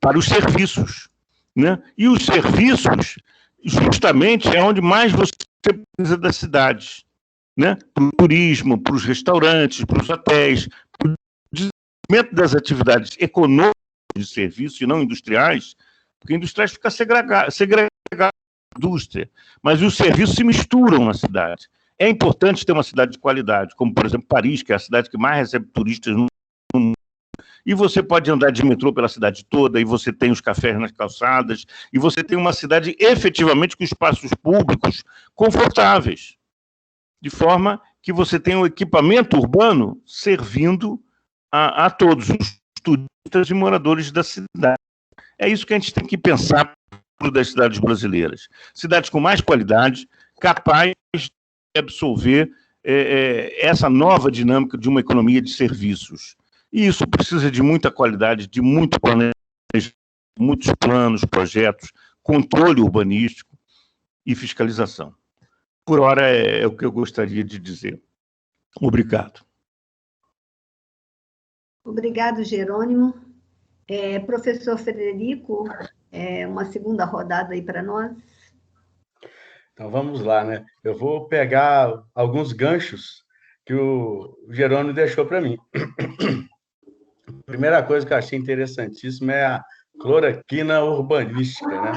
Speaker 5: para os serviços, né? E os serviços justamente é onde mais você precisa das cidades, né? Para o turismo, para os restaurantes, para os hotéis, para o desenvolvimento das atividades econômicas de serviços e não industriais, porque industriais fica segregado da indústria, mas os serviços se misturam na cidade. É importante ter uma cidade de qualidade, como, por exemplo, Paris, que é a cidade que mais recebe turistas no mundo. E você pode andar de metrô pela cidade toda, e você tem os cafés nas calçadas, e você tem uma cidade efetivamente com espaços públicos confortáveis, de forma que você tem um equipamento urbano servindo a todos os turistas e moradores da cidade. É isso que a gente tem que pensar das cidades brasileiras. Cidades com mais qualidade, capazes de absorver essa nova dinâmica de uma economia de serviços. E isso precisa de muita qualidade, de muito planejamento, muitos planos, projetos, controle urbanístico e fiscalização. Por hora é o que eu gostaria de dizer. Obrigado.
Speaker 4: Obrigado, Jerônimo. Professor Frederico, uma segunda rodada aí para nós.
Speaker 1: Então vamos lá, né? Eu vou pegar alguns ganchos que o Jerônimo deixou para mim. A primeira coisa que eu achei interessantíssima é a cloroquina urbanística, né?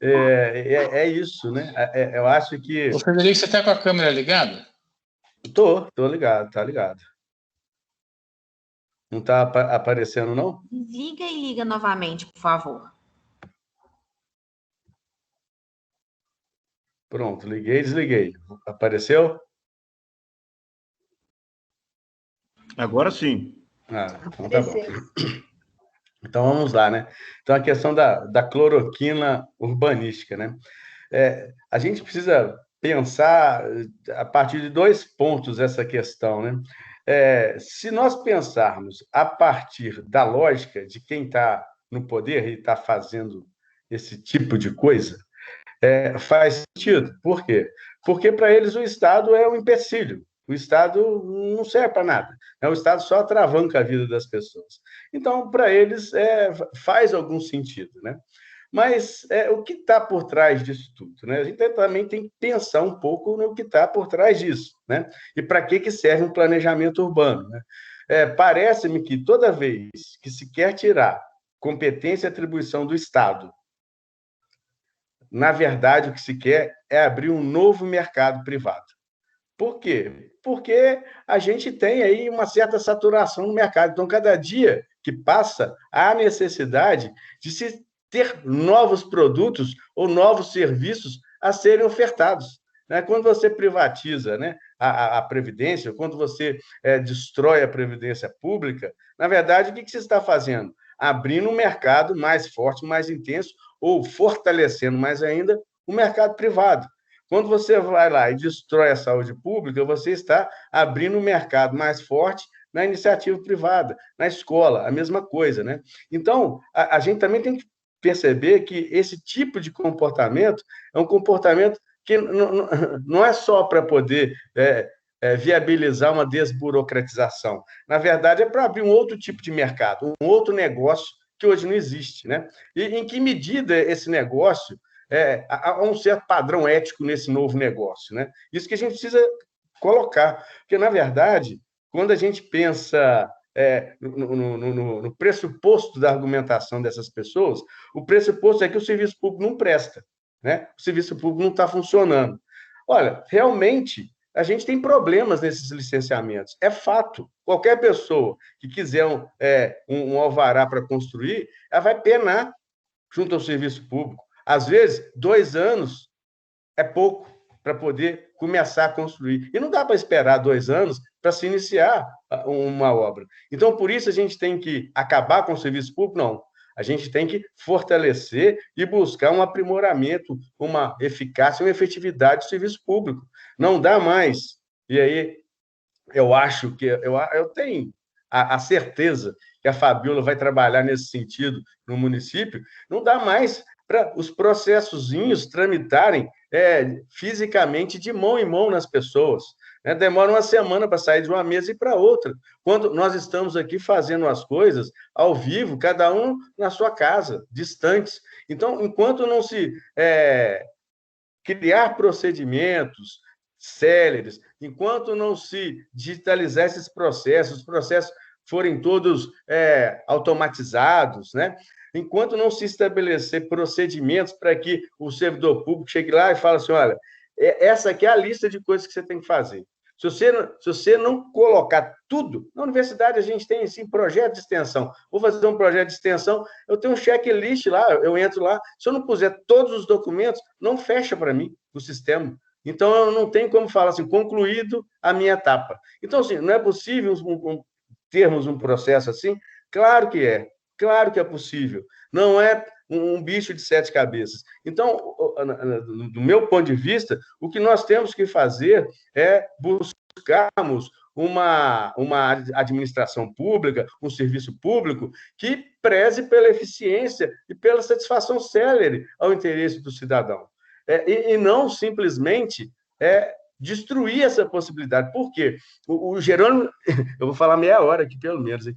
Speaker 1: É isso, né? Eu acho que...
Speaker 2: Ô, Frederico, você está com a câmera ligada?
Speaker 1: Tô ligado, tá ligado. Não está aparecendo, não?
Speaker 3: Desliga e liga novamente, por favor.
Speaker 1: Pronto, liguei e desliguei. Apareceu?
Speaker 5: Agora sim.
Speaker 1: Então tá bom. Então vamos lá, né? Então a questão da cloroquina urbanística, né? A gente precisa pensar a partir de 2 pontos essa questão, né? Se nós pensarmos a partir da lógica de quem está no poder e está fazendo esse tipo de coisa, faz sentido. Por quê? Porque para eles o Estado é um empecilho. O Estado não serve para nada. O Estado só atravanca a vida das pessoas. Então, para eles, faz algum sentido, né? Mas o que está por trás disso tudo? Né? A gente também tem que pensar um pouco no que está por trás disso, né? E para que serve um planejamento urbano, né? Parece-me que toda vez que se quer tirar competência e atribuição do Estado, na verdade, o que se quer é abrir um novo mercado privado. Por quê? Porque a gente tem aí uma certa saturação no mercado. Então, cada dia que passa, há necessidade de se ter novos produtos ou novos serviços a serem ofertados. Quando você privatiza, né, a Previdência, quando você destrói a Previdência Pública, na verdade, o que você está fazendo? Abrindo um mercado mais forte, mais intenso, ou fortalecendo mais ainda o mercado privado. Quando você vai lá e destrói a saúde pública, você está abrindo um mercado mais forte na iniciativa privada, na escola, a mesma coisa, né? Então, a gente também tem que perceber que esse tipo de comportamento é um comportamento que não é só para poder viabilizar uma desburocratização. Na verdade, é para abrir um outro tipo de mercado, um outro negócio que hoje não existe, né? E em que medida esse negócio há um certo padrão ético nesse novo negócio, né? Isso que a gente precisa colocar, porque, na verdade, quando a gente pensa no pressuposto da argumentação dessas pessoas, o pressuposto é que o serviço público não presta, né? O serviço público não está funcionando. Olha, realmente, a gente tem problemas nesses licenciamentos, é fato. Qualquer pessoa que quiser um alvará para construir, ela vai penar junto ao serviço público. Às vezes, 2 anos é pouco para poder começar a construir. E não dá para esperar 2 anos para se iniciar uma obra. Então, por isso, a gente tem que acabar com o serviço público? Não. A gente tem que fortalecer e buscar um aprimoramento, uma eficácia, uma efetividade do serviço público. Não dá mais. E aí, eu acho que... Eu tenho a certeza que a Fabiola vai trabalhar nesse sentido no município. Não dá mais para os processozinhos tramitarem fisicamente de mão em mão nas pessoas. Demora uma semana para sair de uma mesa e para outra. Quando nós estamos aqui fazendo as coisas ao vivo, cada um na sua casa, distantes. Então, enquanto não se criar procedimentos céleres, enquanto não se digitalizar esses processos, os processos forem todos automatizados, né? Enquanto não se estabelecer procedimentos para que o servidor público chegue lá e fale assim, olha, essa aqui é a lista de coisas que você tem que fazer. Se você não colocar tudo, na universidade a gente tem, assim, projeto de extensão. Vou fazer um projeto de extensão, eu tenho um checklist lá, eu entro lá, se eu não puser todos os documentos, não fecha para mim o sistema. Então, eu não tenho como falar assim, concluído a minha etapa. Então, assim, não é possível termos um processo assim? Claro que é possível. Não é um bicho de 7 cabeças. Então, do meu ponto de vista, o que nós temos que fazer é buscarmos uma administração pública, um serviço público que preze pela eficiência e pela satisfação célere ao interesse do cidadão. E não simplesmente destruir essa possibilidade. Por quê? O Jerônimo, eu vou falar meia hora aqui, pelo menos, hein?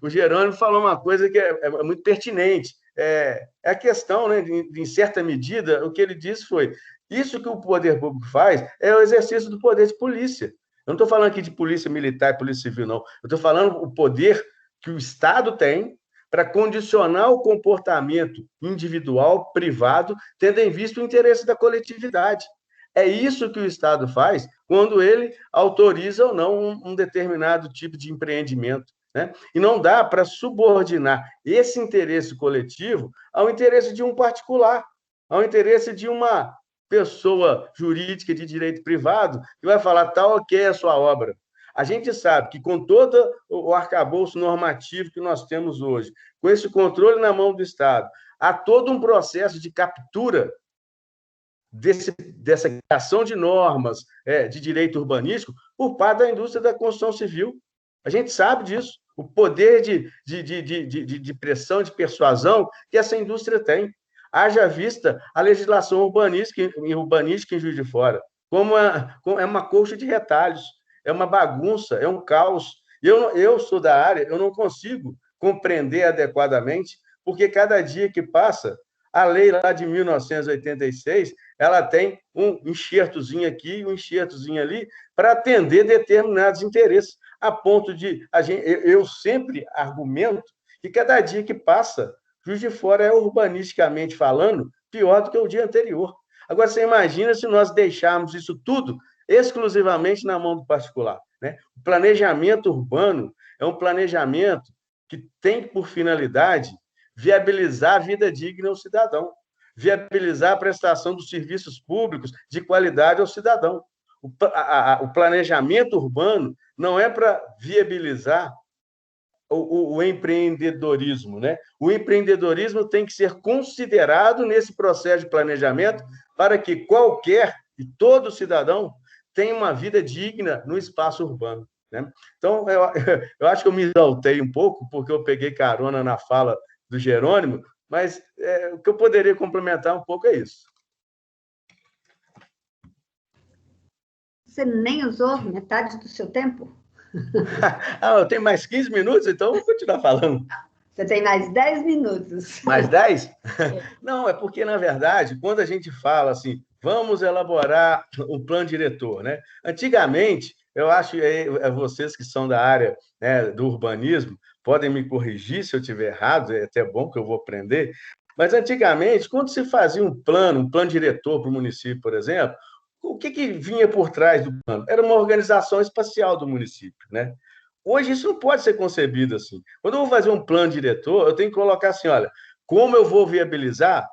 Speaker 1: O Jerônimo falou uma coisa que é muito pertinente. É a questão, né, em certa medida, o que ele disse foi, isso que o poder público faz é o exercício do poder de polícia. Eu não estou falando aqui de polícia militar e polícia civil, não. Eu estou falando o poder que o Estado tem para condicionar o comportamento individual, privado, tendo em vista o interesse da coletividade. É isso que o Estado faz quando ele autoriza ou não um determinado tipo de empreendimento, né? E não dá para subordinar esse interesse coletivo ao interesse de um particular, ao interesse de uma pessoa jurídica de direito privado que vai falar tal que é a sua obra. A gente sabe que com todo o arcabouço normativo que nós temos hoje, com esse controle na mão do Estado, há todo um processo de captura dessa criação de normas de direito urbanístico por parte da indústria da construção civil. A gente sabe disso, o poder de pressão, de persuasão que essa indústria tem. Haja vista a legislação urbanística em Juiz de Fora, como é uma colcha de retalhos, é uma bagunça, é um caos. Eu sou da área, eu não consigo compreender adequadamente, porque cada dia que passa, a lei lá de 1986, ela tem um enxertozinho aqui, um enxertozinho ali, para atender determinados interesses, a ponto de eu sempre argumento que cada dia que passa, Juiz de Fora é, urbanisticamente falando, pior do que o dia anterior. Agora, você imagina se nós deixarmos isso tudo exclusivamente na mão do particular, né? O planejamento urbano é um planejamento que tem por finalidade viabilizar a vida digna ao cidadão, viabilizar a prestação dos serviços públicos de qualidade ao cidadão. O planejamento urbano não é para viabilizar o empreendedorismo, né? O empreendedorismo tem que ser considerado nesse processo de planejamento para que qualquer e todo cidadão tenha uma vida digna no espaço urbano, né? Então, eu acho que eu me exaltei um pouco, porque eu peguei carona na fala do Jerônimo, mas o que eu poderia complementar um pouco é isso.
Speaker 4: Você nem usou metade do seu tempo?
Speaker 1: Eu tenho mais 15 minutos, então eu vou continuar falando.
Speaker 4: Você tem mais 10 minutos.
Speaker 1: Mais 10? Não, é porque, na verdade, quando a gente fala assim, vamos elaborar um plano diretor, né? Antigamente, eu acho que vocês que são da área, né, do urbanismo podem me corrigir se eu estiver errado, é até bom que eu vou aprender, mas antigamente, quando se fazia um plano diretor para o município, por exemplo, o que vinha por trás do plano? Era uma organização espacial do município, né? Hoje isso não pode ser concebido assim. Quando eu vou fazer um plano diretor, eu tenho que colocar assim, olha, como eu vou viabilizar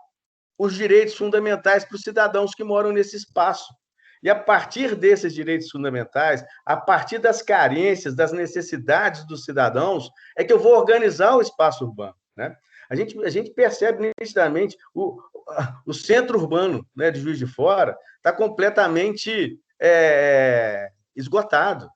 Speaker 1: os direitos fundamentais para os cidadãos que moram nesse espaço. E a partir desses direitos fundamentais, a partir das carências, das necessidades dos cidadãos, é que eu vou organizar o espaço urbano, né? A gente percebe nitidamente o centro urbano, né, de Juiz de Fora está completamente esgotado.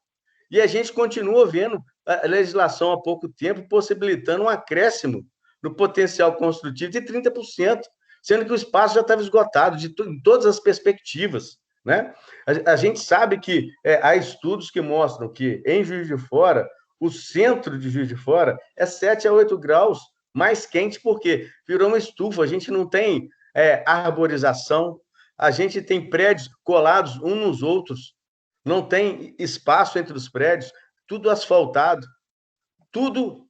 Speaker 1: E a gente continua vendo a legislação há pouco tempo possibilitando um acréscimo no potencial construtivo de 30%, sendo que o espaço já estava esgotado em todas as perspectivas, né? A gente sabe que há estudos que mostram que em Juiz de Fora, o centro de Juiz de Fora é 7 a 8 graus mais quente, porque virou uma estufa, a gente não tem arborização, a gente tem prédios colados uns nos outros, não tem espaço entre os prédios, tudo asfaltado, tudo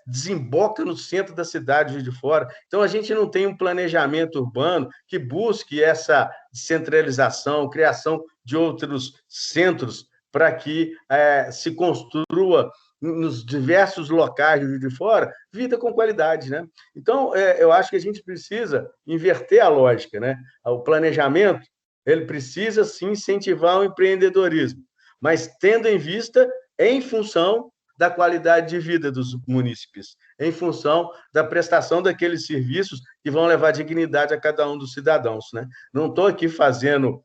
Speaker 1: desemboca no centro da cidade de Juiz de Fora. Então, a gente não tem um planejamento urbano que busque essa descentralização, criação de outros centros para que se construa nos diversos locais de Juiz de Fora vida com qualidade, né? Então, eu acho que a gente precisa inverter a lógica, né? O planejamento, ele precisa, sim, incentivar o empreendedorismo, mas tendo em vista, em função da qualidade de vida dos munícipes, em função da prestação daqueles serviços que vão levar dignidade a cada um dos cidadãos, né? Não estou aqui fazendo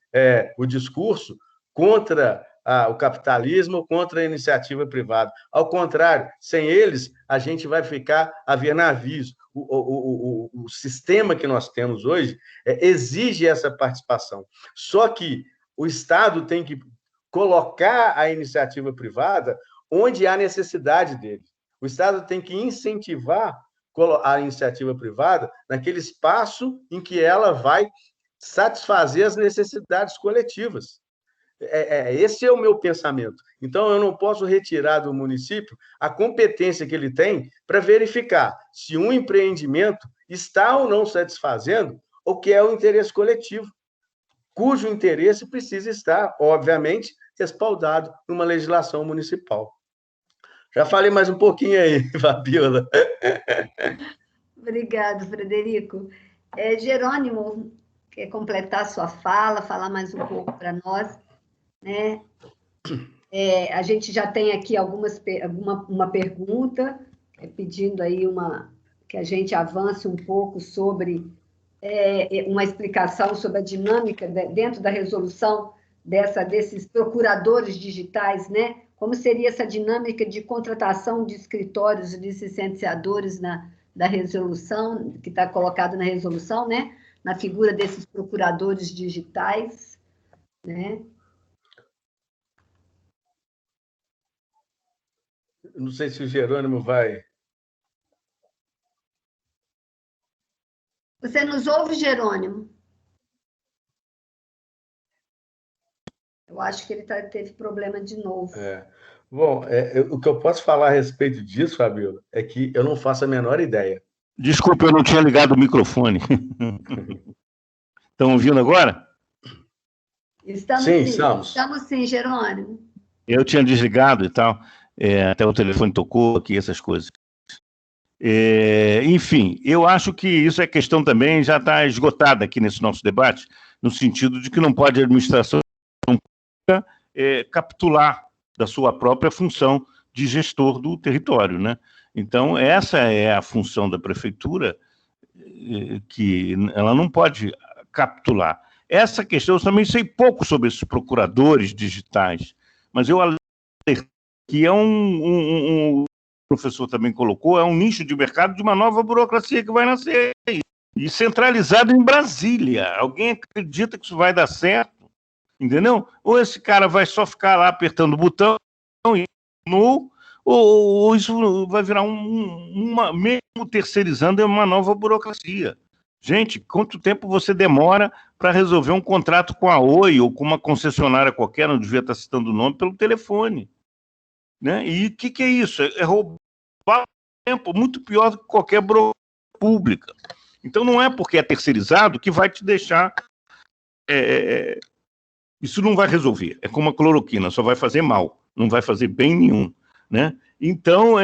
Speaker 1: o discurso contra o capitalismo, contra a iniciativa privada. Ao contrário, sem eles, a gente vai ficar a ver navios. O sistema que nós temos hoje exige essa participação. Só que o Estado tem que colocar a iniciativa privada onde há necessidade dele. O Estado tem que incentivar a iniciativa privada naquele espaço em que ela vai satisfazer as necessidades coletivas. Esse é o meu pensamento. Então, eu não posso retirar do município a competência que ele tem para verificar se um empreendimento está ou não satisfazendo o que é o interesse coletivo, cujo interesse precisa estar, obviamente, respaldado numa legislação municipal. Já falei mais um pouquinho aí, Fabiola.
Speaker 4: Obrigado, Frederico. Jerônimo, quer completar sua fala, falar mais um pouco para nós, né? A gente já tem aqui uma pergunta, pedindo aí que a gente avance um pouco sobre uma explicação sobre a dinâmica dentro da resolução desses procuradores digitais, né? Como seria essa dinâmica de contratação de escritórios de licenciadores da resolução, que está colocado na resolução, né? Na figura desses procuradores digitais, né?
Speaker 1: Não sei se o Jerônimo vai...
Speaker 4: Você nos ouve, Jerônimo? Eu acho que ele teve problema de novo.
Speaker 1: Bom, o que eu posso falar a respeito disso, Fabiola, é que eu não faço a menor ideia.
Speaker 5: Desculpa, eu não tinha ligado o microfone. Estão ouvindo agora?
Speaker 4: Estamos
Speaker 1: sim.
Speaker 4: Estamos sim, Jerônimo.
Speaker 5: Eu tinha desligado e tal, até o telefone tocou aqui, essas coisas. Enfim, eu acho que isso é questão também, já está esgotada aqui nesse nosso debate, no sentido de que não pode a administração pública capitular da sua própria função de gestor do território, né? Então, essa é a função da prefeitura, que ela não pode capitular. Essa questão, eu também sei pouco sobre esses procuradores digitais, mas eu alertei que o professor também colocou, é um nicho de mercado de uma nova burocracia que vai nascer e centralizado em Brasília. Alguém acredita que isso vai dar certo? Entendeu? Ou esse cara vai só ficar lá apertando o botão ou isso vai virar mesmo terceirizando, é uma nova burocracia. Gente, quanto tempo você demora para resolver um contrato com a Oi ou com uma concessionária qualquer, não devia estar citando o nome, pelo telefone? Né? E o que é isso? É roubar tempo, muito pior do que qualquer burocracia pública. Então não é porque é terceirizado que vai te deixar... Isso não vai resolver. É como a cloroquina, só vai fazer mal, não vai fazer bem nenhum. Né? Então,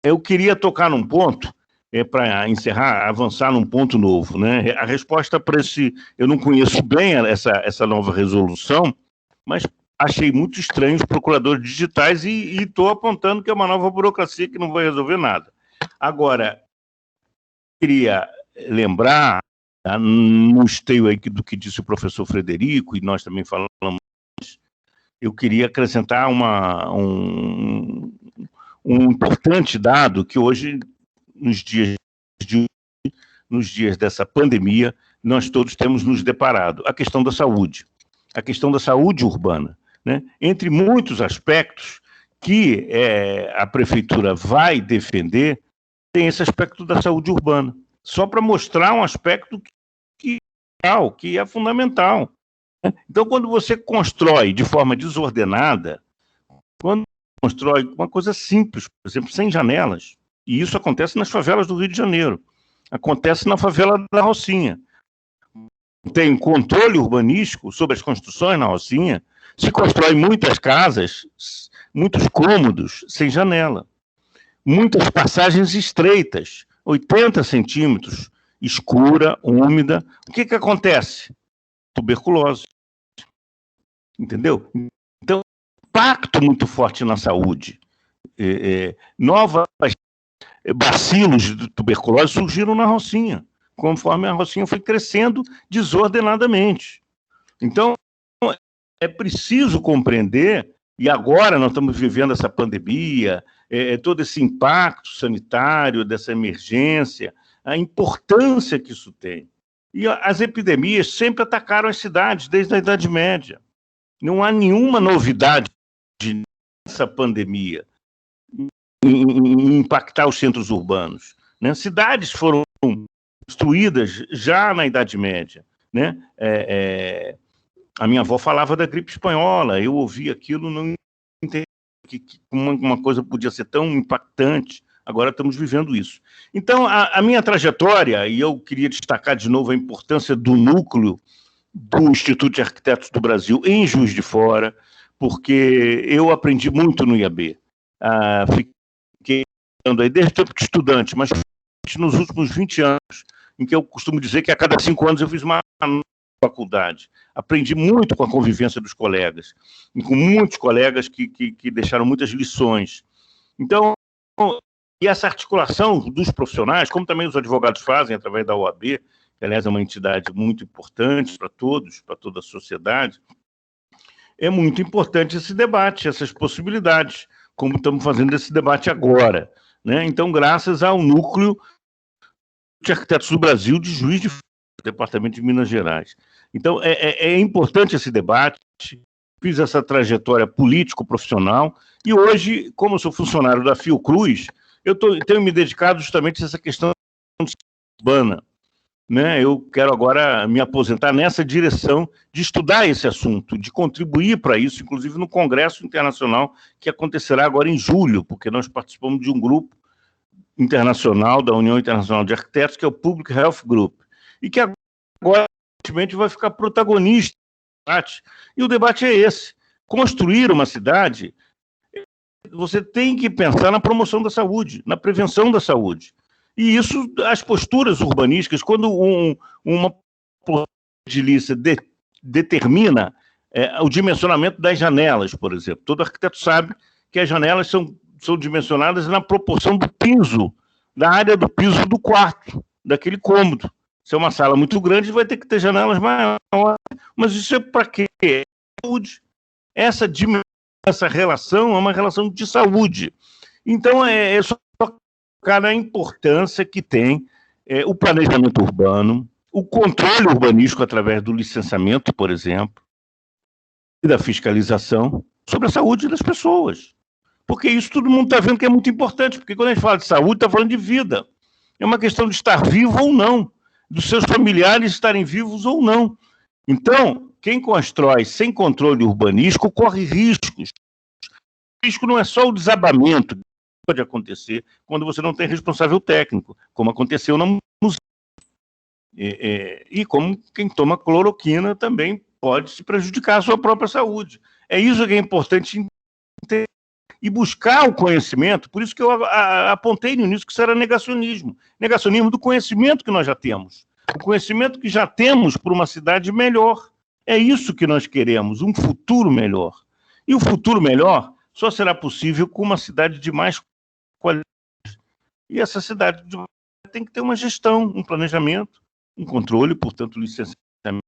Speaker 5: eu queria tocar num ponto, para encerrar, avançar num ponto novo. Né? A resposta para esse... Eu não conheço bem essa nova resolução, mas achei muito estranho os procuradores digitais e estou apontando que é uma nova burocracia que não vai resolver nada. Agora, queria lembrar, no esteio aí do que disse o professor Frederico, e nós também falamos, eu queria acrescentar um importante dado que hoje, nos dias dessa pandemia, nós todos temos nos deparado, a questão da saúde urbana. Né? Entre muitos aspectos que a prefeitura vai defender, tem esse aspecto da saúde urbana, só para mostrar um aspecto que é fundamental. Né? Então, quando você constrói de forma desordenada, quando constrói uma coisa simples, por exemplo, sem janelas, e isso acontece nas favelas do Rio de Janeiro, acontece na favela da Rocinha, tem controle urbanístico sobre as construções na Rocinha, se constrói muitas casas, muitos cômodos sem janela, muitas passagens estreitas, 80 centímetros, escura, úmida. O que acontece? Tuberculose. Entendeu? Então, impacto muito forte na saúde. Novas bacilos de tuberculose surgiram na Rocinha, conforme a Rocinha foi crescendo desordenadamente. Então, é preciso compreender, e agora nós estamos vivendo essa pandemia, todo esse impacto sanitário, dessa emergência, a importância que isso tem. E as epidemias sempre atacaram as cidades, desde a Idade Média. Não há nenhuma novidade nessa pandemia em impactar os centros urbanos. Né? Cidades foram construídas já na Idade Média. Né? A minha avó falava da gripe espanhola, eu ouvi aquilo, não entendi que uma coisa podia ser tão impactante. Agora estamos vivendo isso. Então, a minha trajetória, e eu queria destacar de novo a importância do núcleo do Instituto de Arquitetos do Brasil em Juiz de Fora, porque eu aprendi muito no IAB. Fiquei aí desde o tempo de estudante, mas nos últimos 20 anos, em que eu costumo dizer que a cada 5 anos eu fiz uma faculdade. Aprendi muito com a convivência dos colegas, e com muitos colegas que deixaram muitas lições. Então, e essa articulação dos profissionais, como também os advogados fazem através da OAB, que, aliás, é uma entidade muito importante para todos, para toda a sociedade, é muito importante esse debate, essas possibilidades, como estamos fazendo esse debate agora, né? Então, graças ao Núcleo de Arquitetos do Brasil de Juiz de Fora, Departamento de Minas Gerais. Então, é importante esse debate. Fiz essa trajetória político-profissional e hoje, como eu sou funcionário da Fiocruz, eu tenho me dedicado justamente a essa questão urbana, né? Eu quero agora me aposentar nessa direção de estudar esse assunto, de contribuir para isso, inclusive no Congresso Internacional, que acontecerá agora em julho, porque nós participamos de um grupo internacional da União Internacional de Arquitetos, que é o Public Health Group, e que agora, aparentemente, vai ficar protagonista do debate. E o debate é esse. Construir uma cidade, você tem que pensar na promoção da saúde, na prevenção da saúde. E isso, as posturas urbanísticas, quando uma edilícia determina o dimensionamento das janelas, por exemplo. Todo arquiteto sabe que as janelas são dimensionadas na proporção do piso, da área do piso do quarto, daquele cômodo. Se é uma sala muito grande, vai ter que ter janelas maiores. Mas isso é para quê? É saúde. Essa relação é uma relação de saúde. Então, é só tocar na importância que tem o planejamento urbano, o controle urbanístico através do licenciamento, por exemplo, e da fiscalização sobre a saúde das pessoas. Porque isso todo mundo está vendo que é muito importante, porque quando a gente fala de saúde, está falando de vida. É uma questão de estar vivo ou não, dos seus familiares estarem vivos ou não. Então, quem constrói sem controle urbanístico corre riscos. O risco não é só o desabamento, que pode acontecer quando você não tem responsável técnico, como aconteceu na música. E como quem toma cloroquina também pode se prejudicar a sua própria saúde. É isso que é importante entender. E buscar o conhecimento, por isso que eu apontei no início que isso era negacionismo. Negacionismo do conhecimento que nós já temos. O conhecimento que já temos por uma cidade melhor. É isso que nós queremos, um futuro melhor. E o futuro melhor só será possível com uma cidade de mais qualidade. E essa cidade tem que ter uma gestão, um planejamento, um controle, portanto, licenciamento.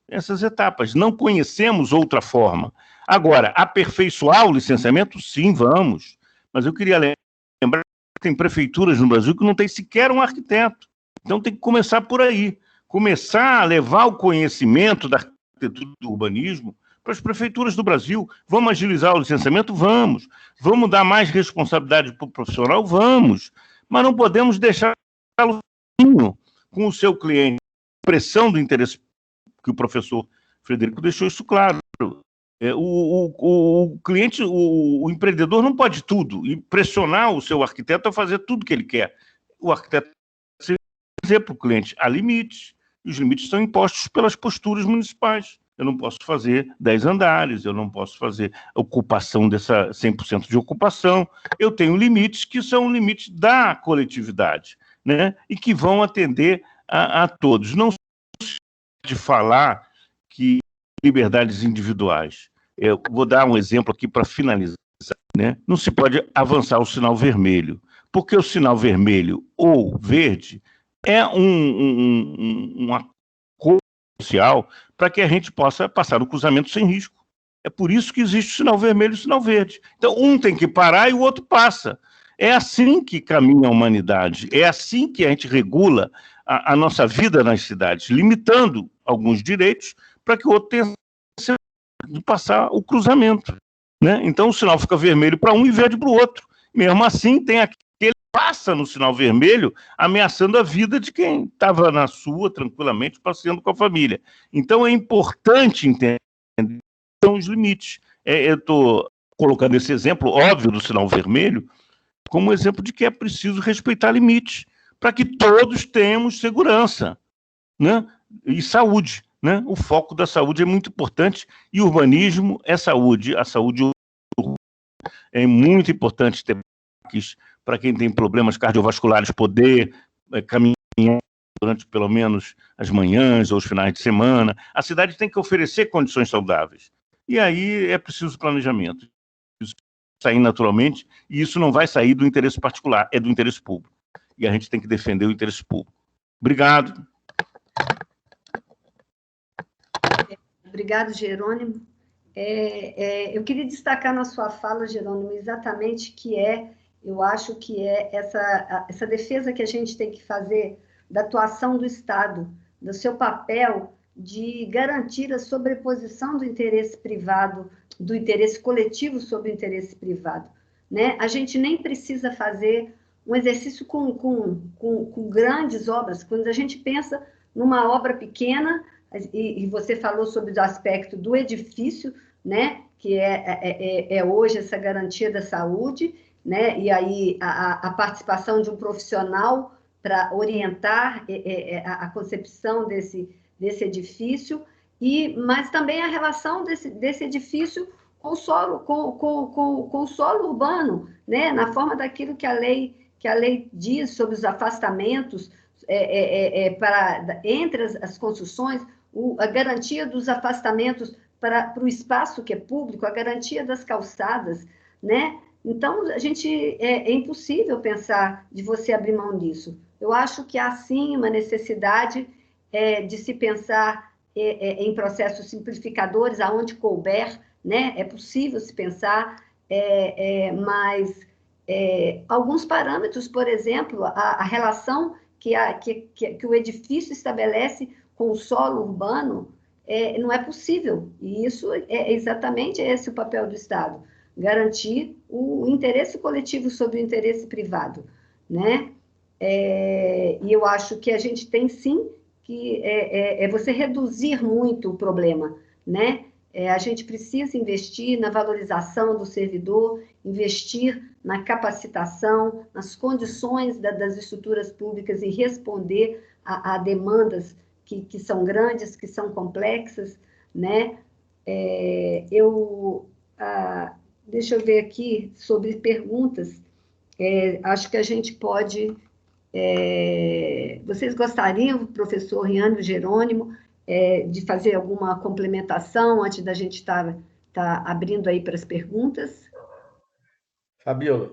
Speaker 5: Essas etapas. Não conhecemos outra forma. Agora, aperfeiçoar o licenciamento? Sim, vamos. Mas eu queria lembrar que tem prefeituras no Brasil que não tem sequer um arquiteto. Então tem que começar por aí. Começar a levar o conhecimento da arquitetura e do urbanismo para as prefeituras do Brasil. Vamos agilizar o licenciamento? Vamos. Vamos dar mais responsabilidade para o profissional? Vamos. Mas não podemos deixá-lo com o seu cliente. Pressão do interesse, que o professor Frederico deixou isso claro. O cliente, o empreendedor não pode tudo e pressionar o seu arquiteto a fazer tudo que ele quer. O arquiteto tem que dizer para o cliente, há limites, e os limites são impostos pelas posturas municipais. Eu não posso fazer 10 andares, eu não posso fazer ocupação dessa 100% de ocupação. Eu tenho limites que são limites da coletividade, né? E que vão atender a todos. Não se pode falar que liberdades individuais. Eu vou dar um exemplo aqui para finalizar, né? Não se pode avançar o sinal vermelho, porque o sinal vermelho ou verde é uma cor social para que a gente possa passar no cruzamento sem risco. É por isso que existe o sinal vermelho e o sinal verde. Então, um tem que parar e o outro passa. É assim que caminha a humanidade, é assim que a gente regula a nossa vida nas cidades, limitando alguns direitos para que o outro tenha de passar o cruzamento, né? Então o sinal fica vermelho para um e verde para o outro. Mesmo assim, tem aquele que passa no sinal vermelho, ameaçando a vida de quem estava na sua, tranquilamente, passeando com a família. Então é importante entender os limites. Eu estou colocando esse exemplo óbvio do sinal vermelho como exemplo de que é preciso respeitar limites para que todos tenhamos segurança, né? E saúde. Né? O foco da saúde é muito importante e urbanismo é saúde. A saúde é muito importante ter para quem tem problemas cardiovasculares poder caminhar durante pelo menos as manhãs ou os finais de semana. A cidade tem que oferecer condições saudáveis. E aí é preciso planejamento. Isso sair naturalmente, e isso não vai sair do interesse particular, é do interesse público. E a gente tem que defender o interesse público. Obrigado.
Speaker 4: Obrigado, Jerônimo. Eu queria destacar na sua fala, Jerônimo, exatamente eu acho que é essa defesa que a gente tem que fazer da atuação do Estado, do seu papel de garantir a sobreposição do interesse privado, do interesse coletivo sobre o interesse privado, né? A gente nem precisa fazer um exercício com grandes obras. Quando a gente pensa numa obra pequena, e você falou sobre o aspecto do edifício, né? Que é hoje essa garantia da saúde, né? E aí a participação de um profissional para orientar a concepção desse edifício, mas também a relação desse edifício com o solo, com o solo urbano, né? Na forma daquilo que a lei diz sobre os afastamentos entre as construções, a garantia dos afastamentos para o espaço que é público, a garantia das calçadas, né? Então, é impossível pensar de você abrir mão disso. Eu acho que há, sim, uma necessidade de se pensar em processos simplificadores, aonde couber, né? É possível se pensar, mas alguns parâmetros, por exemplo, a relação que o edifício estabelece com o solo urbano, não é possível. E isso é exatamente esse o papel do Estado, garantir o interesse coletivo sobre o interesse privado, né? E eu acho que a gente tem, sim, que você reduzir muito o problema, né? A gente precisa investir na valorização do servidor, investir na capacitação, nas condições das estruturas públicas e responder a demandas que são grandes, que são complexas, né? Deixa eu ver aqui sobre perguntas. Acho que a gente pode... vocês gostariam, professor Riano Jerônimo, de fazer alguma complementação antes da gente estar abrindo aí para as perguntas?
Speaker 1: Fabiola,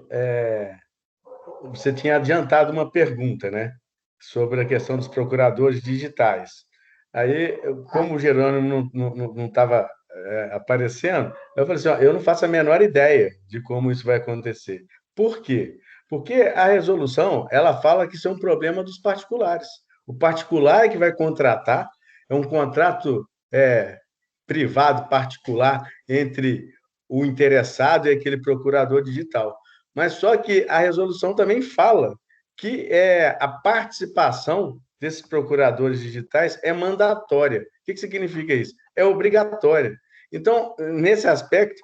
Speaker 1: você tinha adiantado uma pergunta, né? Sobre a questão dos procuradores digitais. Aí, como o Jerônimo não estava aparecendo, eu falei assim, ó, eu não faço a menor ideia de como isso vai acontecer. Por quê? Porque a resolução, ela fala que isso é um problema dos particulares. O particular é que vai contratar, é um contrato privado, particular, entre o interessado e aquele procurador digital. Mas só que a resolução também fala que a participação desses procuradores digitais é mandatória. O que significa isso? É obrigatória. Então, nesse aspecto,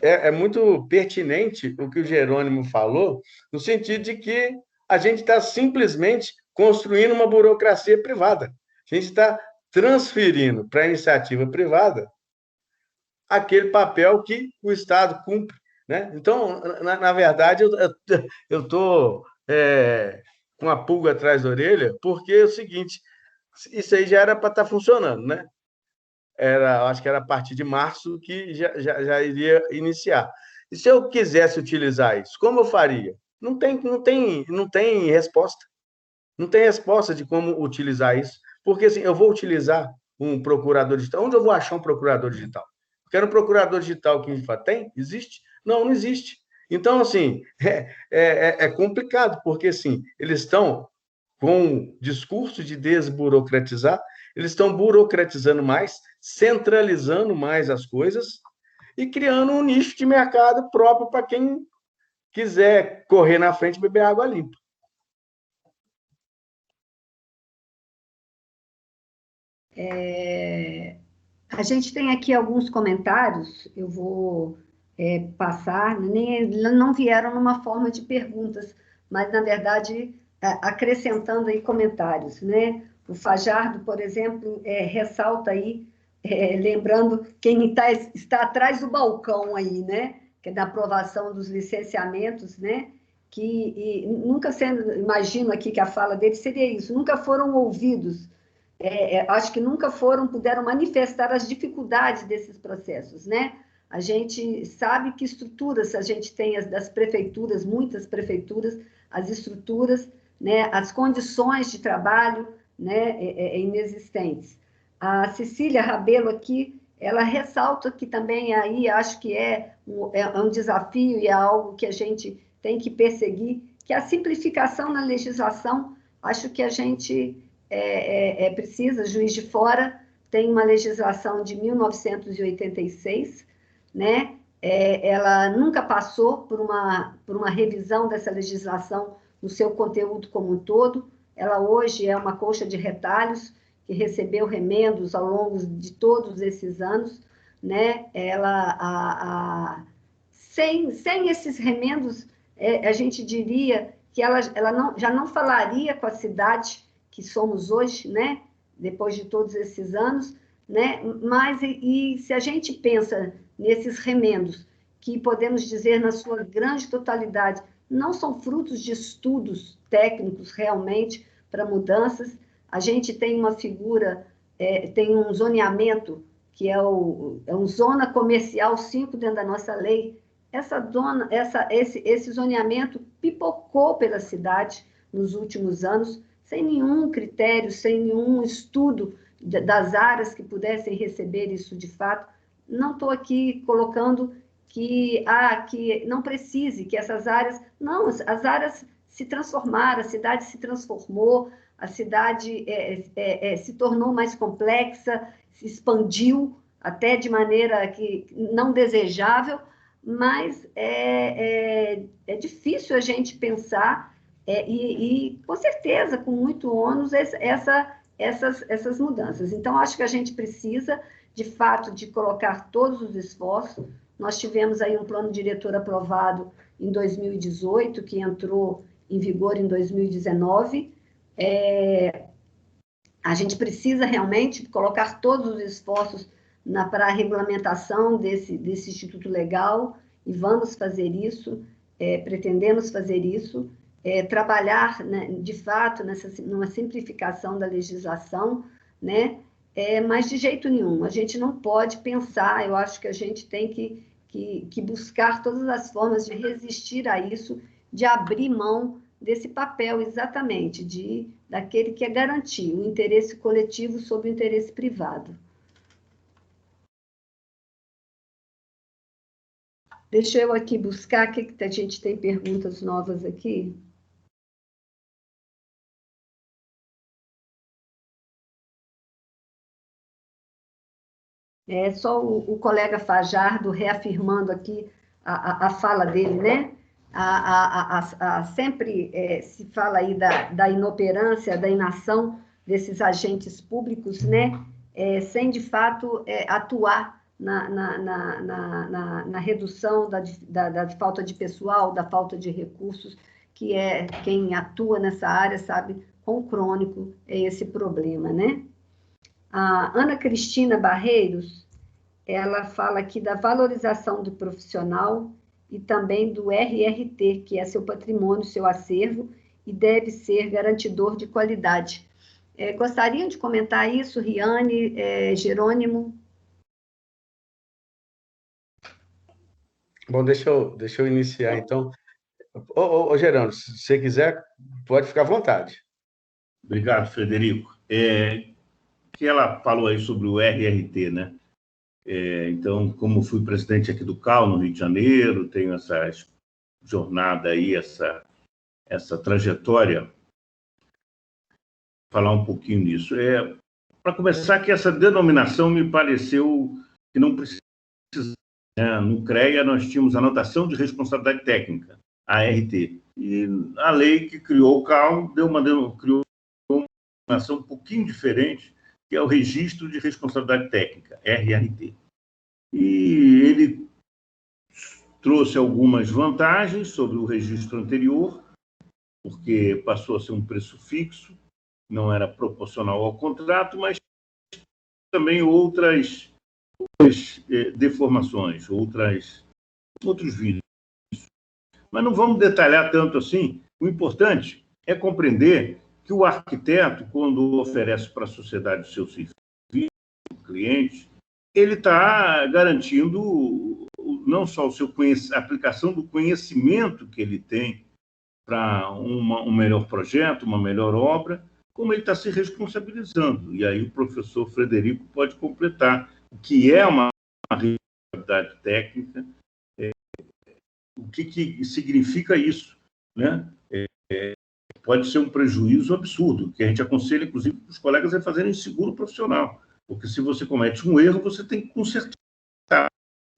Speaker 1: é muito pertinente o que o Jerônimo falou, no sentido de que a gente está simplesmente construindo uma burocracia privada. A gente está transferindo para a iniciativa privada aquele papel que o Estado cumpre, né? Então, na verdade, eu estou com a pulga atrás da orelha, porque é o seguinte, isso aí já era para estar funcionando, né? Acho que era a partir de março que já iria iniciar. E se eu quisesse utilizar isso, como eu faria? Não tem resposta. Não tem resposta de como utilizar isso. Porque assim, eu vou utilizar um procurador digital. Onde eu vou achar um procurador digital? Porque no procurador digital que a gente fala, tem? Existe? Não existe. Então, assim, é complicado, porque assim, eles estão com o discurso de desburocratizar, eles estão burocratizando mais, centralizando mais as coisas e criando um nicho de mercado próprio para quem quiser correr na frente e beber água limpa.
Speaker 4: A gente tem aqui alguns comentários, eu vou passar, não vieram numa forma de perguntas, mas, na verdade, acrescentando aí comentários, né? O Fajardo, por exemplo, ressalta aí, lembrando quem está atrás do balcão aí, né? Que é da aprovação dos licenciamentos, né? que nunca sendo, imagino aqui que a fala dele seria isso, nunca foram ouvidos, acho que nunca puderam manifestar as dificuldades desses processos, né? A gente sabe que estruturas a gente tem das prefeituras, muitas prefeituras, as estruturas, né, as condições de trabalho, né, inexistentes. A Cecília Rabelo aqui, ela ressalta que também aí acho que é um desafio e é algo que a gente tem que perseguir, que a simplificação na legislação, acho que a gente precisa, Juiz de Fora tem uma legislação de 1986, né? Ela nunca passou por uma revisão dessa legislação no seu conteúdo como um todo, ela hoje é uma colcha de retalhos, que recebeu remendos ao longo de todos esses anos, né? Sem esses remendos, a gente diria que ela já não falaria com a cidade que somos hoje, né? Depois de todos esses anos, né? Mas se a gente pensa nesses remendos, que podemos dizer na sua grande totalidade, não são frutos de estudos técnicos realmente para mudanças, a gente tem uma figura, tem um zoneamento, que é um Zona Comercial 5 dentro da nossa lei. Esse zoneamento pipocou pela cidade nos últimos anos, sem nenhum critério, sem nenhum estudo das áreas que pudessem receber isso de fato. Não estou aqui colocando que não precise, que essas áreas... Não, as áreas se transformaram, a cidade se transformou, a cidade se tornou mais complexa, se expandiu até de maneira que não desejável, mas é difícil a gente pensar, e com certeza, com muito ônus, essas mudanças. Então, acho que a gente precisa, de fato, de colocar todos os esforços. Nós tivemos aí um plano diretor aprovado em 2018, que entrou em vigor em 2019, a gente precisa realmente colocar todos os esforços para a regulamentação desse Instituto Legal, e vamos fazer isso, pretendemos fazer isso, trabalhar, né, de fato, numa simplificação da legislação, né? Mas de jeito nenhum, a gente não pode pensar, eu acho que a gente tem que buscar todas as formas de resistir a isso, de abrir mão desse papel exatamente, daquele que é garantir o interesse coletivo sobre o interesse privado. Deixa eu aqui buscar, que a gente tem perguntas novas aqui. Só o colega Fajardo reafirmando aqui a fala dele, né? Sempre se fala aí da inoperância, da inação desses agentes públicos, né? Sem, de fato, atuar na redução da falta de pessoal, da falta de recursos, que quem atua nessa área sabe quão crônico é esse problema, né? A Ana Cristina Barreiros, ela fala aqui da valorização do profissional e também do RRT, que é seu patrimônio, seu acervo, e deve ser garantidor de qualidade. Gostariam de comentar isso, Riane, Jerônimo?
Speaker 1: Bom, deixa eu iniciar, então. Ô, Gerando, se você quiser, pode ficar à vontade.
Speaker 5: Obrigado, Frederico. Que ela falou aí sobre o RRT, né? Então, como fui presidente aqui do CAL, no Rio de Janeiro, tenho essa jornada aí, essa trajetória, falar um pouquinho nisso. Para começar, que essa denominação me pareceu que não precisa, né? No CREA, nós tínhamos anotação de responsabilidade técnica, ART, e a lei que criou o CAL criou uma denominação um pouquinho diferente, que é o Registro de Responsabilidade Técnica, RRT. E ele trouxe algumas vantagens sobre o registro anterior, porque passou a ser um preço fixo, não era proporcional ao contrato, mas também outras deformações, outros vícios. Mas não vamos detalhar tanto assim. O importante é compreender que o arquiteto, quando oferece para a sociedade o seu serviço, o cliente, ele está garantindo não só a aplicação do conhecimento que ele tem para um melhor projeto, uma melhor obra, como ele está se responsabilizando. E aí o professor Frederico pode completar o que é uma responsabilidade técnica, o que significa isso, né? Pode ser um prejuízo absurdo, que a gente aconselha, inclusive, para os colegas a fazerem seguro profissional, porque se você comete um erro, você tem que consertar,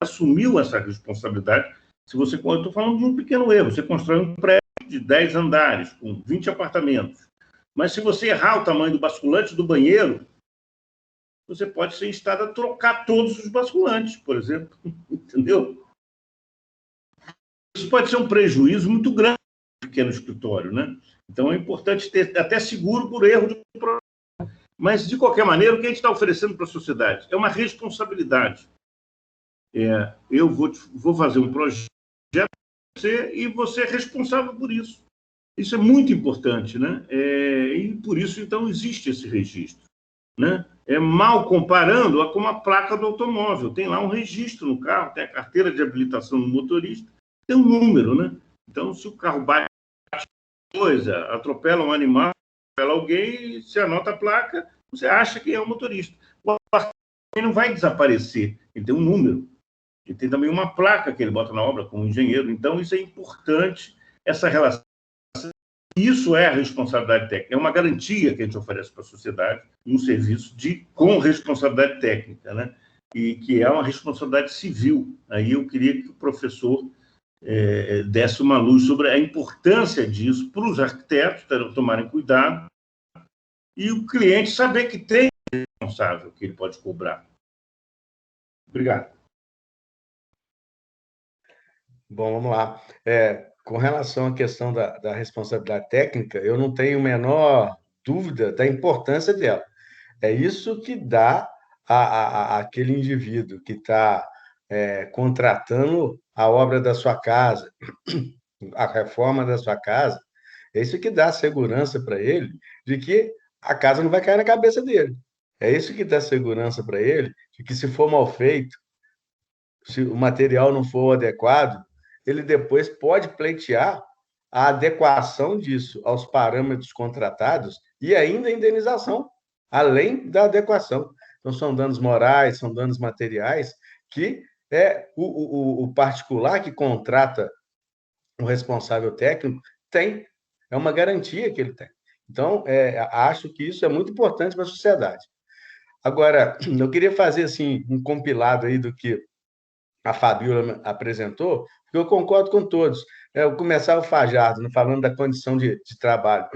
Speaker 5: assumiu essa responsabilidade. Se você, eu estou falando de um pequeno erro, você constrói um prédio de 10 andares, com 20 apartamentos, mas se você errar o tamanho do basculante do banheiro, você pode ser instado a trocar todos os basculantes, por exemplo, entendeu? Isso pode ser um prejuízo muito grande no pequeno escritório, né? Então é importante ter até seguro por erro de produto. Mas, de qualquer maneira, o que a gente está oferecendo para a sociedade é uma responsabilidade. Eu vou fazer um projeto para você e você é responsável por isso. Isso é muito importante, né? E por isso, então, existe esse registro, né? Mal comparando com a placa do automóvel. Tem lá um registro no carro, tem a carteira de habilitação do motorista, tem um número, né? Então, se o carro bate coisa, atropela um animal, atropela alguém, você anota a placa, você acha que é o motorista. O apartamento não vai desaparecer, ele tem um número. Ele tem também uma placa que ele bota na obra como engenheiro. Então, isso é importante, essa relação. Isso é a responsabilidade técnica. É uma garantia que a gente oferece para a sociedade, um serviço com responsabilidade técnica, né? E que é uma responsabilidade civil. Aí eu queria que o professor desse uma luz sobre a importância disso para os arquitetos tomarem cuidado e o cliente saber que tem responsável que ele pode cobrar. Obrigado.
Speaker 1: Bom, vamos lá. Com relação à questão da responsabilidade técnica, eu não tenho a menor dúvida da importância dela. É isso que dá àquele indivíduo que está contratando a obra da sua casa, a reforma da sua casa, é isso que dá segurança para ele de que a casa não vai cair na cabeça dele. É isso que dá segurança para ele de que, se for mal feito, se o material não for adequado, ele depois pode pleitear a adequação disso aos parâmetros contratados e ainda a indenização, além da adequação. Então, são danos morais, são danos materiais que o particular que contrata o responsável técnico tem, é uma garantia que ele tem. Então, acho que isso é muito importante para a sociedade. Agora, eu queria fazer assim, um compilado aí do que a Fabíola apresentou, porque eu concordo com todos. Eu vou começar o Fajardo, falando da condição de trabalho.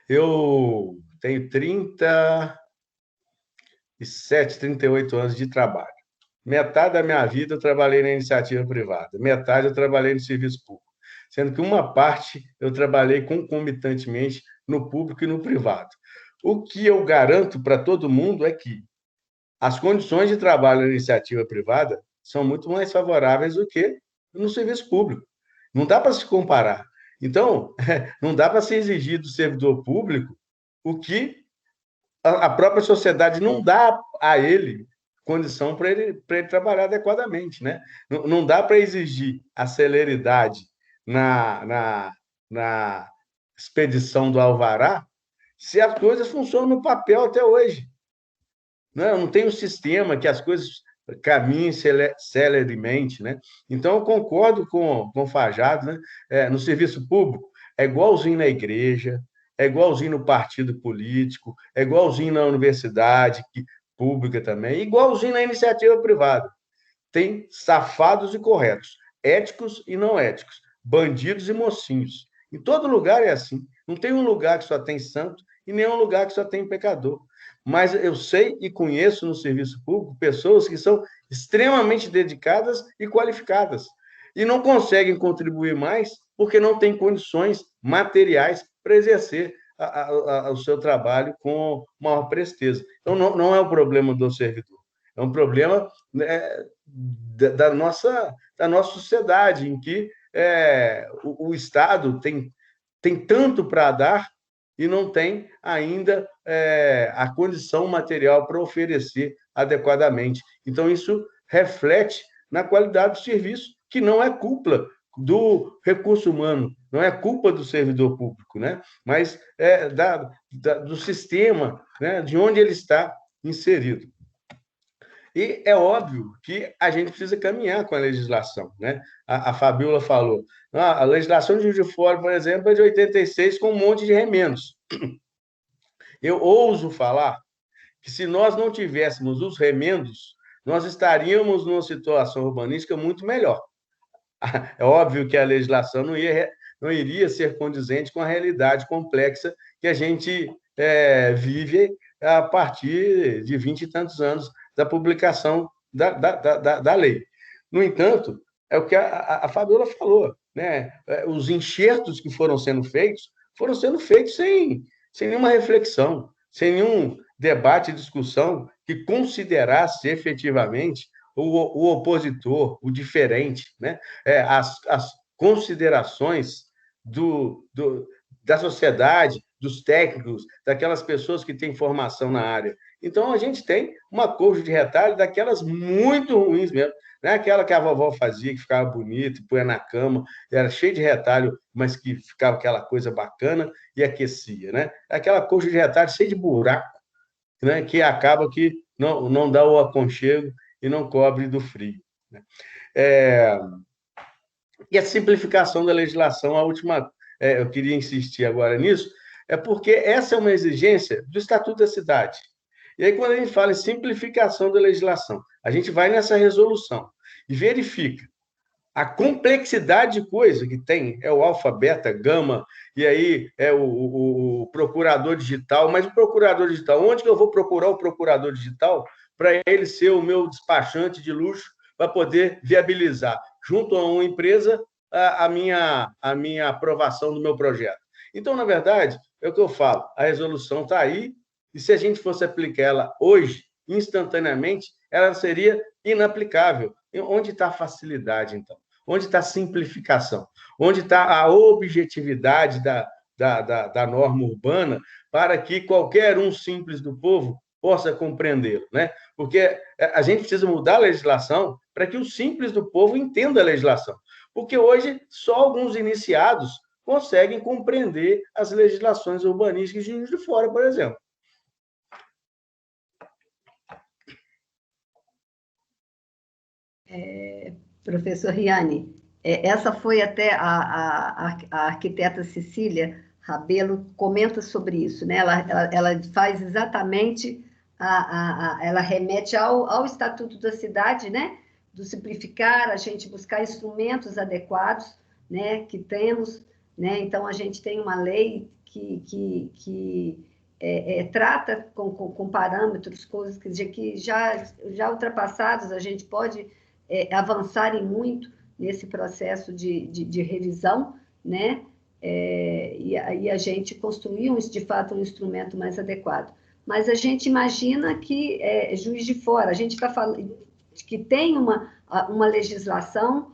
Speaker 1: Eu tenho 37, 38 anos de trabalho. Metade da minha vida eu trabalhei na iniciativa privada, metade eu trabalhei no serviço público, sendo que uma parte eu trabalhei concomitantemente no público e no privado. O que eu garanto para todo mundo é que as condições de trabalho na iniciativa privada são muito mais favoráveis do que no serviço público. Não dá para se comparar. Então, não dá para se exigir do servidor público o que a própria sociedade não dá a ele condição para ele trabalhar adequadamente, né? Não dá para exigir a celeridade na expedição do alvará se as coisas funcionam no papel até hoje. Não tem um sistema que as coisas caminhem celeremente, né? Então, eu concordo com o Fajardo, né? No serviço público, é igualzinho na igreja, é igualzinho no partido político, é igualzinho na universidade pública também, igualzinho na iniciativa privada. Tem safados e corretos, éticos e não éticos, bandidos e mocinhos. Em todo lugar é assim. Não tem um lugar que só tem santo e nenhum lugar que só tem pecador. Mas eu sei e conheço no serviço público pessoas que são extremamente dedicadas e qualificadas e não conseguem contribuir mais porque não têm condições materiais para exercer o seu trabalho com maior presteza. Então, não é um problema do servidor, é um problema da nossa sociedade, em que o Estado tem tanto para dar e não tem ainda a condição material para oferecer adequadamente. Então, isso reflete na qualidade do serviço, que não é culpa do recurso humano, não é culpa do servidor público, né? Mas do sistema, né? De onde ele está inserido. E é óbvio que a gente precisa caminhar com a legislação, né? A Fabíola falou, a legislação de Juiz de Fora, por exemplo, é de 86, com um monte de remendos. Eu ouso falar que, se nós não tivéssemos os remendos, nós estaríamos numa situação urbanística muito melhor. É óbvio que a legislação não iria ser condizente com a realidade complexa que a gente vive a partir de 20 e tantos anos da publicação da lei. No entanto, é o que a Fabíola falou, né? Os enxertos que foram sendo feitos sem nenhuma reflexão, sem nenhum debate e discussão que considerasse efetivamente o opositor, o diferente, né? As considerações da sociedade, dos técnicos, daquelas pessoas que têm formação na área. Então, a gente tem uma coxa de retalho daquelas muito ruins mesmo, não é aquela que a vovó fazia, que ficava bonita, põe na cama, era cheio de retalho, mas que ficava aquela coisa bacana e aquecia, né? Aquela coxa de retalho cheia de buraco, né? Que acaba que não dá o aconchego e não cobre do frio, né? E a simplificação da legislação, eu queria insistir agora nisso, é porque essa é uma exigência do Estatuto da Cidade. E aí, quando a gente fala em simplificação da legislação, a gente vai nessa resolução e verifica a complexidade de coisa que tem, o alfa, beta, gama, e aí o procurador digital, mas o procurador digital, onde que eu vou procurar o procurador digital para ele ser o meu despachante de luxo, para poder viabilizar, junto a uma empresa, a minha aprovação do meu projeto? Então, na verdade, é o que eu falo, a resolução está aí, e se a gente fosse aplicar ela hoje, instantaneamente, ela seria inaplicável. Onde está a facilidade, então? Onde está a simplificação? Onde está a objetividade da norma urbana para que qualquer um simples do povo possa compreendê-lo, né? Porque a gente precisa mudar a legislação para que o simples do povo entenda a legislação. Porque hoje só alguns iniciados conseguem compreender as legislações urbanísticas de Juiz de Fora, por exemplo.
Speaker 4: Professor Riane, essa foi até a arquiteta Cecília Rabelo comenta sobre isso, né? Ela faz exatamente, ela remete ao Estatuto da Cidade, né? Do simplificar, a gente buscar instrumentos adequados, né? Que temos, né? Então, a gente tem uma lei que trata com parâmetros, coisas que já ultrapassados, a gente pode avançar em muito nesse processo de revisão, né? E aí a gente construir, de fato, um instrumento mais adequado. Mas a gente imagina que Juiz de Fora, a gente está falando que tem uma legislação,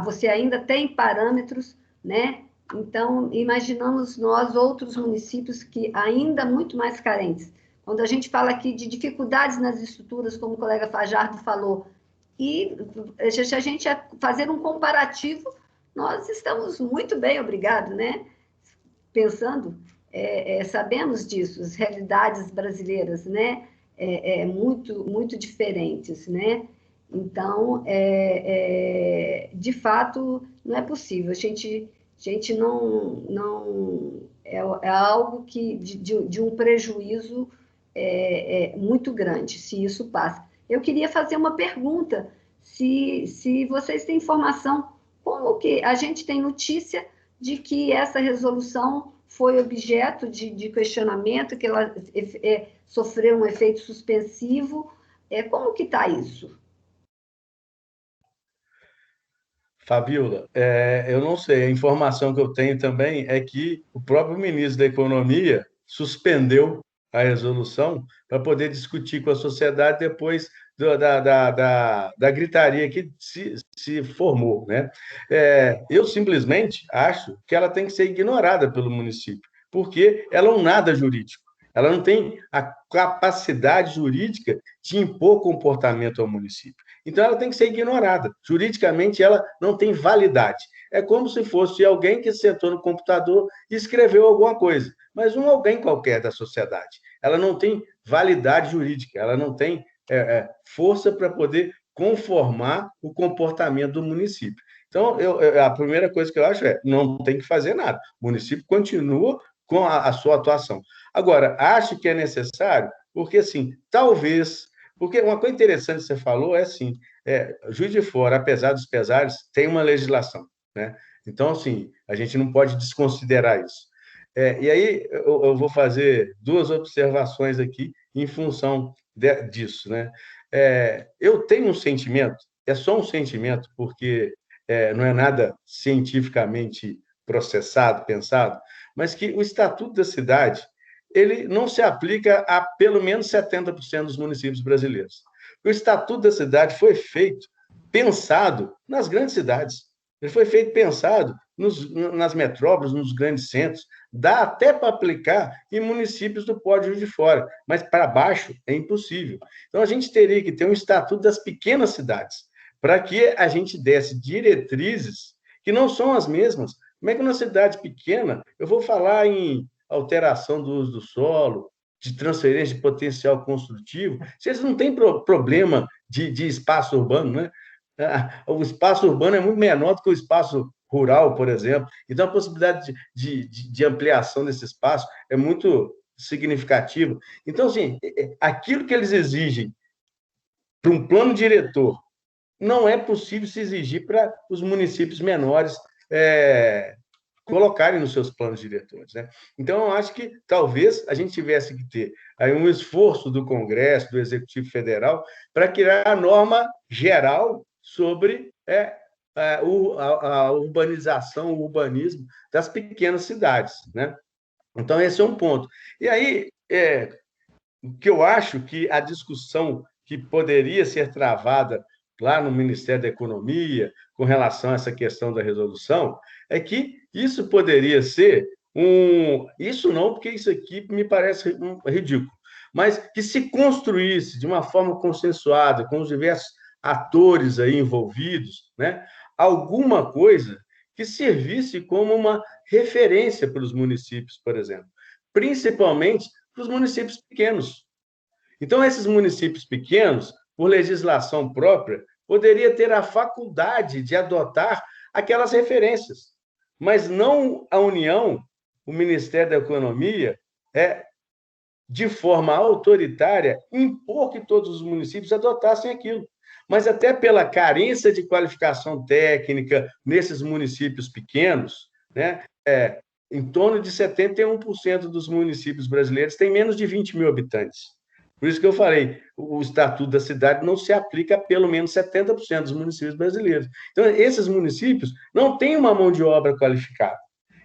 Speaker 4: você ainda tem parâmetros, né? Então, imaginamos nós, outros municípios, que ainda muito mais carentes. Quando a gente fala aqui de dificuldades nas estruturas, como o colega Fajardo falou, e se a gente fazer um comparativo, nós estamos muito bem, obrigado, né? Pensando, sabemos disso, as realidades brasileiras, né? Muito, muito diferentes, né? Então, de fato, não é possível. A gente não é algo que de um prejuízo muito grande, se isso passa. Eu queria fazer uma pergunta, se vocês têm informação, como que a gente tem notícia de que essa resolução foi objeto de questionamento, que ela sofreu um efeito suspensivo, como que está isso?
Speaker 1: Fabíola, eu não sei, a informação que eu tenho também é que o próprio ministro da Economia suspendeu a resolução para poder discutir com a sociedade depois da gritaria que se formou, né? Eu simplesmente acho que ela tem que ser ignorada pelo município, porque ela é um nada jurídico. Ela não tem a capacidade jurídica de impor comportamento ao município. Então, ela tem que ser ignorada. Juridicamente, ela não tem validade. É como se fosse alguém que sentou no computador e escreveu alguma coisa, mas alguém qualquer da sociedade. Ela não tem validade jurídica, ela não tem força para poder conformar o comportamento do município. Então, a primeira coisa que eu acho não tem que fazer nada. O município continua com a sua atuação. Agora, acho que é necessário, porque, assim, talvez... Porque uma coisa interessante que você falou é assim, Juiz de Fora, apesar dos pesares, tem uma legislação, né? Então, assim, a gente não pode desconsiderar isso. E aí, eu vou fazer duas observações aqui em função disso, né? Eu tenho um sentimento, é só um sentimento, porque não é nada cientificamente processado, pensado, mas que o Estatuto da Cidade ele não se aplica a pelo menos 70% dos municípios brasileiros. O Estatuto da Cidade foi feito, pensado nas grandes cidades. Ele foi feito pensado nas metrópoles, nos grandes centros. Dá até para aplicar em municípios do Pódio de Fora, mas para baixo é impossível. Então, a gente teria que ter um Estatuto das pequenas cidades, para que a gente desse diretrizes que não são as mesmas. Como é que numa cidade pequena eu vou falar em alteração do uso do solo, de transferência de potencial construtivo, vocês não têm problema de espaço urbano, né? O espaço urbano é muito menor do que o espaço rural, por exemplo. Então, a possibilidade de ampliação desse espaço é muito significativa. Então, assim, aquilo que eles exigem para um plano diretor não é possível se exigir para os municípios menores colocarem nos seus planos diretores, né? Então, eu acho que talvez a gente tivesse que ter aí um esforço do Congresso, do Executivo Federal, para criar a norma geral sobre a urbanização, o urbanismo das pequenas cidades, né? Então, esse é um ponto. E aí, o que eu acho que a discussão que poderia ser travada lá no Ministério da Economia, com relação a essa questão da resolução, é que isso poderia ser Isso não, porque isso aqui me parece ridículo, mas que se construísse de uma forma consensuada, com os diversos atores aí envolvidos, né, alguma coisa que servisse como uma referência para os municípios, por exemplo, principalmente para os municípios pequenos. Então, esses municípios pequenos, por legislação própria, poderia ter a faculdade de adotar aquelas referências, mas não a União, o Ministério da Economia, de forma autoritária, impor que todos os municípios adotassem aquilo. Mas até pela carência de qualificação técnica nesses municípios pequenos, né, em torno de 71% dos municípios brasileiros têm menos de 20 mil habitantes. Por isso que eu falei, o Estatuto da Cidade não se aplica a pelo menos 70% dos municípios brasileiros. Então, esses municípios não têm uma mão de obra qualificada.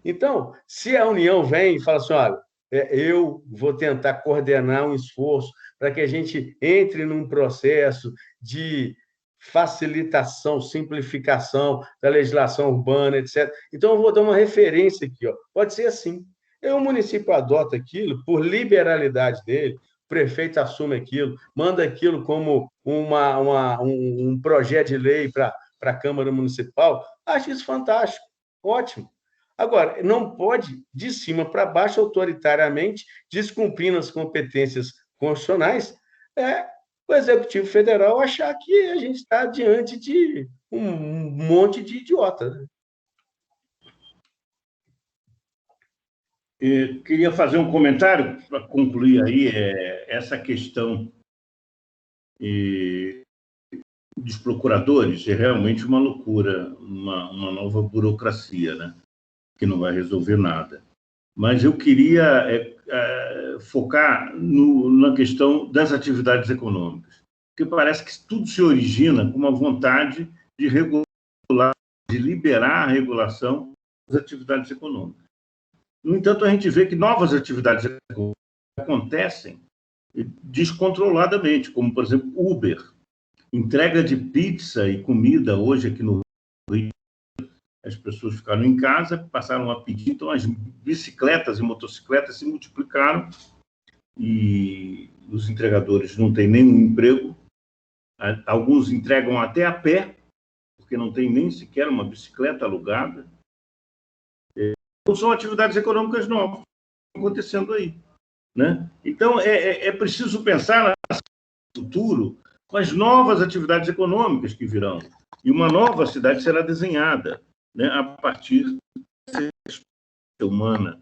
Speaker 1: Então, se a União vem e fala assim, olha, eu vou tentar coordenar um esforço para que a gente entre num processo de facilitação, simplificação da legislação urbana, etc. Então, eu vou dar uma referência aqui. Pode ser assim. O município adota aquilo por liberalidade dele, o prefeito assume aquilo, manda aquilo como um projeto de lei para a Câmara Municipal. Acho isso fantástico, ótimo. Agora, não pode, de cima para baixo, autoritariamente, descumprindo as competências constitucionais, o Executivo Federal achar que a gente está diante de um monte de idiota, né?
Speaker 5: Eu queria fazer um comentário para concluir aí essa questão dos procuradores. É realmente uma loucura, uma nova burocracia, né? Que não vai resolver nada. Mas eu queria focar na questão das atividades econômicas, porque parece que tudo se origina com uma vontade de regular, de liberar a regulação das atividades econômicas. No entanto, a gente vê que novas atividades econômicas acontecem descontroladamente, como, por exemplo, Uber. entrega de pizza e comida hoje aqui no Rio. As pessoas ficaram em casa, passaram a pedir, então as bicicletas e motocicletas se multiplicaram e os entregadores não têm nenhum emprego. Alguns entregam até a pé, porque não tem nem sequer uma bicicleta alugada. Então, são atividades econômicas novas acontecendo aí, né? Então, é preciso pensar no futuro com as novas atividades econômicas que virão. E uma nova cidade será desenhada, né, a partir da experiência humana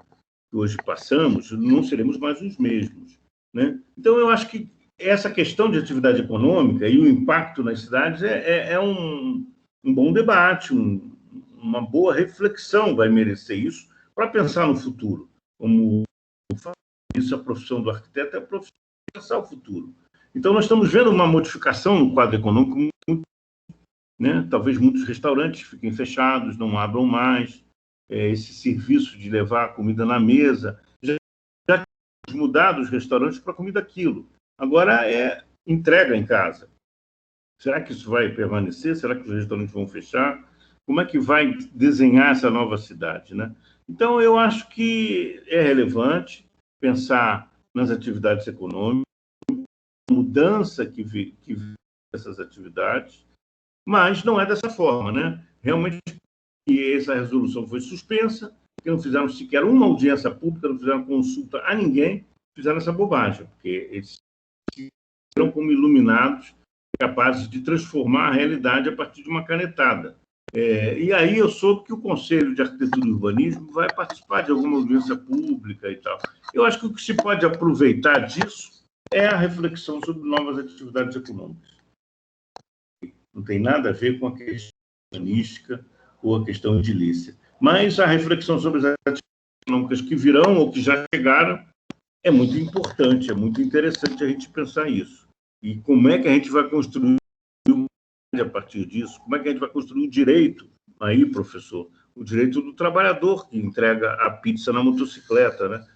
Speaker 5: que hoje passamos, não seremos mais os mesmos, né? Então, eu acho que essa questão de atividade econômica e o impacto nas cidades é um bom debate, uma boa reflexão vai merecer isso para pensar no futuro. Como isso, a profissão do arquiteto é a profissão de pensar o futuro. Então, nós estamos vendo uma modificação no quadro econômico, né? Talvez muitos restaurantes fiquem fechados, não abram mais, esse serviço de levar a comida na mesa, já mudado os restaurantes para comida quilo. Agora é entrega em casa. Será que isso vai permanecer? Será que os restaurantes vão fechar? Como é que vai desenhar essa nova cidade, né? Então, eu acho que é relevante pensar nas atividades econômicas, mudança que vi essas atividades, mas não é dessa forma, né? Realmente, essa resolução foi suspensa, porque não fizeram sequer uma audiência pública, não fizeram consulta a ninguém, fizeram essa bobagem, porque eles eram como iluminados, capazes de transformar a realidade a partir de uma canetada. E aí eu soube que o Conselho de Arquitetura e Urbanismo vai participar de alguma audiência pública e tal. Eu acho que o que se pode aproveitar disso é a reflexão sobre novas atividades econômicas. Não tem nada a ver com a questão urbanística ou a questão edilícia. Mas a reflexão sobre as atividades econômicas que virão ou que já chegaram é muito importante, é muito interessante a gente pensar isso. E como é que a gente vai construir a partir disso? Como é que a gente vai construir o direito aí, professor? O direito do trabalhador que entrega a pizza na motocicleta, né?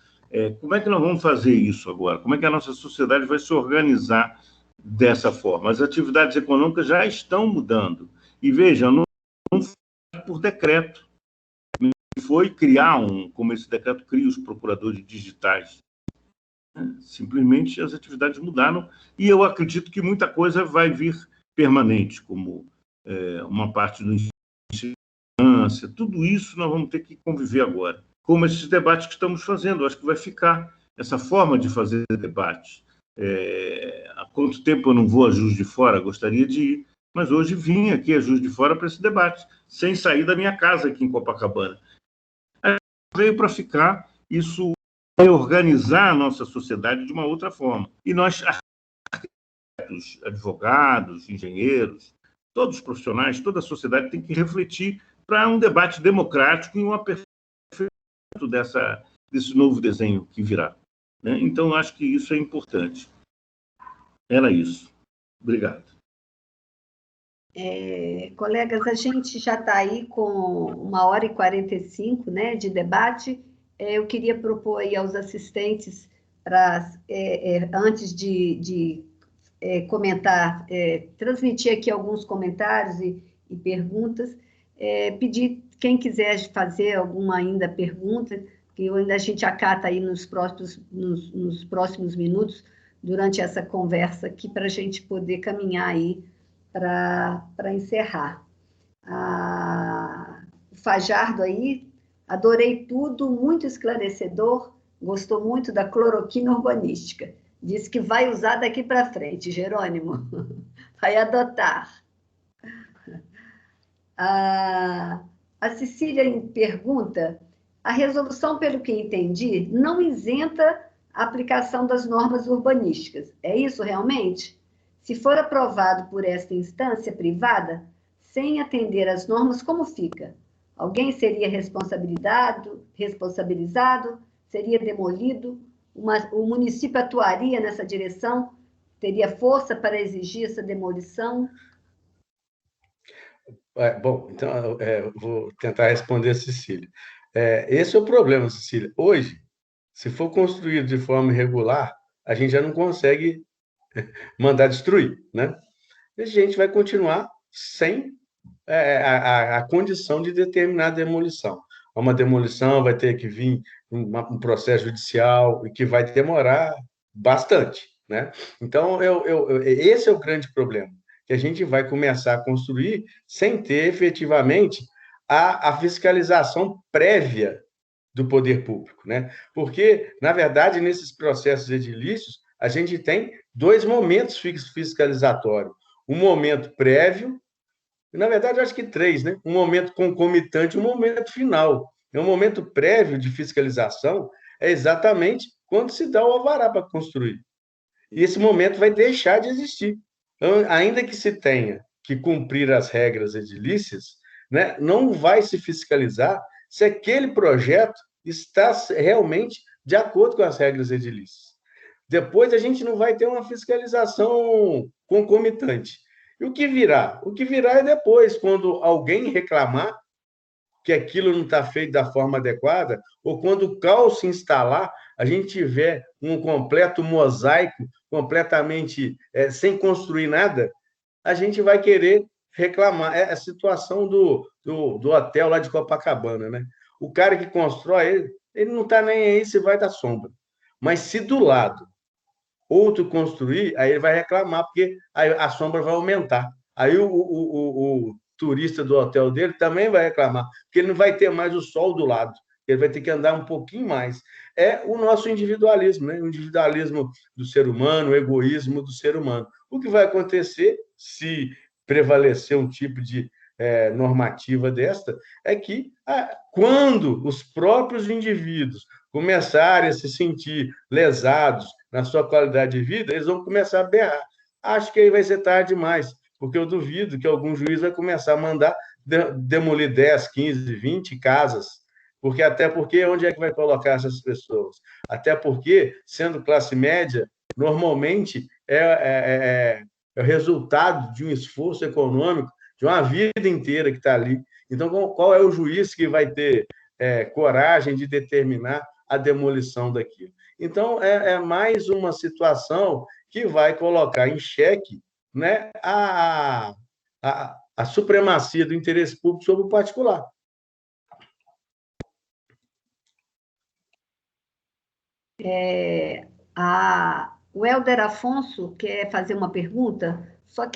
Speaker 5: Como é que nós vamos fazer isso agora? Como é que a nossa sociedade vai se organizar dessa forma? As atividades econômicas já estão mudando. E, veja, não foi por decreto. Foi criar como esse decreto cria os procuradores digitais. Simplesmente as atividades mudaram e eu acredito que muita coisa vai vir permanente, como uma parte do ensino, tudo isso nós vamos ter que conviver agora. Como esses debates que estamos fazendo, acho que vai ficar essa forma de fazer debate. Há quanto tempo eu não vou a Juiz de Fora? Gostaria de ir, mas hoje vim aqui a Juiz de Fora para esse debate, sem sair da minha casa aqui em Copacabana. Veio para ficar, isso vai organizar a nossa sociedade de uma outra forma. E nós, arquitetos, advogados, engenheiros, todos os profissionais, toda a sociedade tem que refletir para um debate democrático e um aperfeiçoamento desse novo desenho que virá, né? Então, acho que isso é importante. Era isso. Obrigado.
Speaker 4: Colegas, a gente já está aí com 1h45, né, de debate. Eu queria propor aí aos assistentes, antes de comentar, transmitir aqui alguns comentários e perguntas, pedir quem quiser fazer alguma ainda pergunta, que a gente acata aí nos próximos minutos, durante essa conversa aqui, para a gente poder caminhar aí para encerrar. O Fajardo aí, adorei tudo, muito esclarecedor, gostou muito da cloroquina urbanística. Disse que vai usar daqui para frente, Jerônimo, vai adotar. A Cecília pergunta, a resolução, pelo que entendi, não isenta a aplicação das normas urbanísticas. É isso realmente? Se for aprovado por esta instância privada, sem atender às normas, como fica? Alguém seria responsabilizado? Seria demolido? O município atuaria nessa direção? Teria força para exigir essa demolição?
Speaker 1: Bom, então, vou tentar responder a Cecília. Esse é o problema, Cecília. Hoje, se for construído de forma irregular, a gente já não consegue mandar destruir, né? a gente vai continuar sem a condição de determinar a demolição. Uma demolição vai ter que vir um processo judicial e que vai demorar bastante, né? Então, esse é o grande problema, que a gente vai começar a construir sem ter efetivamente a fiscalização prévia do poder público, né? Porque, na verdade, nesses processos edilícios, a gente tem dois momentos fiscalizatórios. Um momento prévio, e, na verdade, eu acho que três, né? Um momento concomitante e um momento final. Um momento prévio de fiscalização é exatamente quando se dá o alvará para construir. E esse momento vai deixar de existir. Então, ainda que se tenha que cumprir as regras edilícias, né, não vai se fiscalizar se aquele projeto está realmente de acordo com as regras edilícias. Depois a gente não vai ter uma fiscalização concomitante. E o que virá? O que virá é depois, quando alguém reclamar que aquilo não está feito da forma adequada, ou quando o caos se instalar, a gente tiver um completo mosaico, completamente sem construir nada, a gente vai querer reclamar. É a situação do hotel lá de Copacabana, né? O cara que constrói, ele não está nem aí se vai dar sombra. Mas se do lado outro construir, aí ele vai reclamar, porque aí a sombra vai aumentar. Aí o turista do hotel dele também vai reclamar, porque ele não vai ter mais o sol do lado, ele vai ter que andar um pouquinho mais. É o nosso individualismo, né? O individualismo do ser humano, o egoísmo do ser humano. O que vai acontecer se prevalecer um tipo de normativa desta é que, quando os próprios indivíduos começarem a se sentir lesados na sua qualidade de vida, eles vão começar a berrar. Acho que aí vai ser tarde demais, porque eu duvido que algum juiz vai começar a mandar demolir 10, 15, 20 casas, até porque onde é que vai colocar essas pessoas? Até porque, sendo classe média, normalmente é o resultado de um esforço econômico de uma vida inteira que está ali. Então, qual é o juiz que vai ter coragem de determinar a demolição daquilo? Então, é mais uma situação que vai colocar em xeque, né, a supremacia do interesse público sobre o particular.
Speaker 4: O Helder Afonso quer fazer uma pergunta, só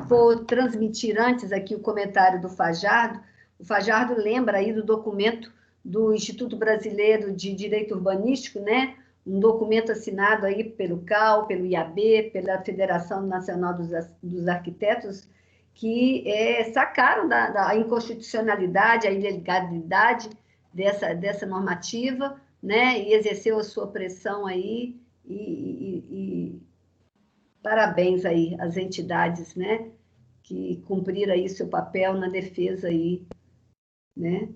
Speaker 4: vou transmitir antes aqui o comentário do Fajardo. O Fajardo lembra aí do documento do Instituto Brasileiro de Direito Urbanístico, né? Um documento assinado aí pelo CAU, pelo IAB, pela Federação Nacional dos Arquitetos, que sacaram da inconstitucionalidade, a ilegalidade dessa normativa, né? E exerceu a sua pressão aí, e parabéns aí às entidades, né? Que cumpriram aí seu papel na defesa aí, né?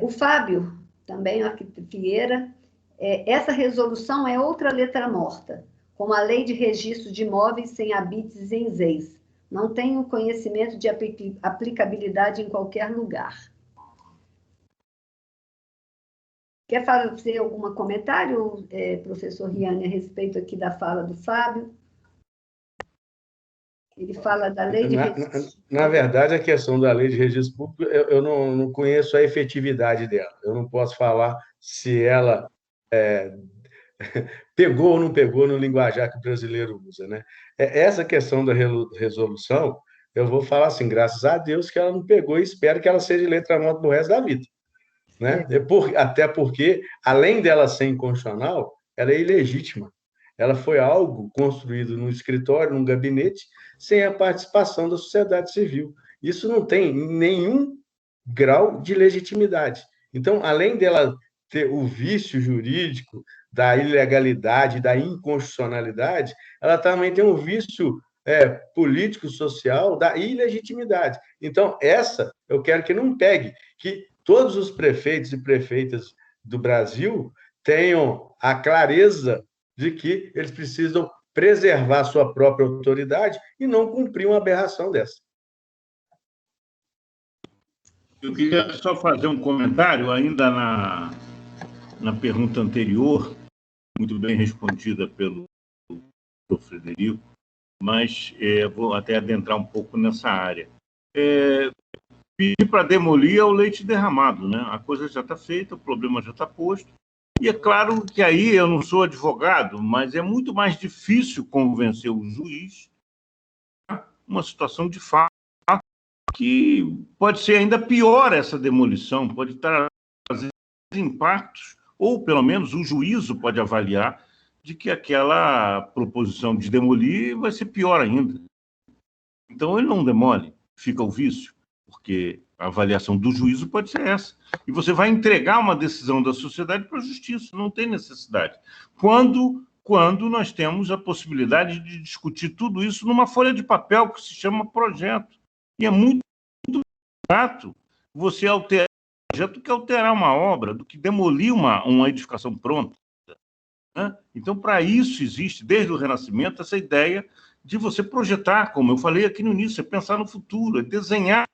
Speaker 4: O Fábio, também, o arquiteto Figueira, essa resolução é outra letra morta, como a lei de registro de imóveis sem habites em ZEIS. Não tenho conhecimento de aplicabilidade em qualquer lugar. Quer fazer algum comentário, professor Riane, a respeito aqui da fala do Fábio? Ele fala da lei de registro.
Speaker 1: Na verdade, a questão da lei de registro público, eu não conheço a efetividade dela. Eu não posso falar se ela pegou ou não pegou no linguajar que o brasileiro usa, né? Essa questão da resolução, eu vou falar assim, graças a Deus que ela não pegou e espero que ela seja letra morta pro resto da vida, né? Até porque, além dela ser inconstitucional, ela é ilegítima. Ela foi algo construído num escritório, num gabinete, sem a participação da sociedade civil. Isso não tem nenhum grau de legitimidade. Então, além dela ter o vício jurídico da ilegalidade, da inconstitucionalidade, ela também tem um vício político-social da ilegitimidade. Então, essa eu quero que não pegue, que todos os prefeitos e prefeitas do Brasil tenham a clareza de que eles precisam preservar sua própria autoridade e não cumprir uma aberração dessa.
Speaker 5: Eu queria só fazer um comentário ainda na pergunta anterior, muito bem respondida pelo Frederico, mas vou até adentrar um pouco nessa área. Pedir para demolir é o leite derramado, né? A coisa já está feita, o problema já está posto. E é claro que aí eu não sou advogado, mas é muito mais difícil convencer o juiz uma situação de fato que pode ser ainda pior essa demolição, pode trazer impactos, ou pelo menos o juízo pode avaliar de que aquela proposição de demolir vai ser pior ainda. Então ele não demole, fica o vício, porque a avaliação do juízo pode ser essa. E você vai entregar uma decisão da sociedade para a justiça, não tem necessidade. Quando nós temos a possibilidade de discutir tudo isso numa folha de papel que se chama projeto. E é muito barato você alterar um projeto do que alterar uma obra, do que demolir uma edificação pronta, né? Então, para isso existe, desde o Renascimento, essa ideia de você projetar, como eu falei aqui no início, é pensar no futuro, é desenhar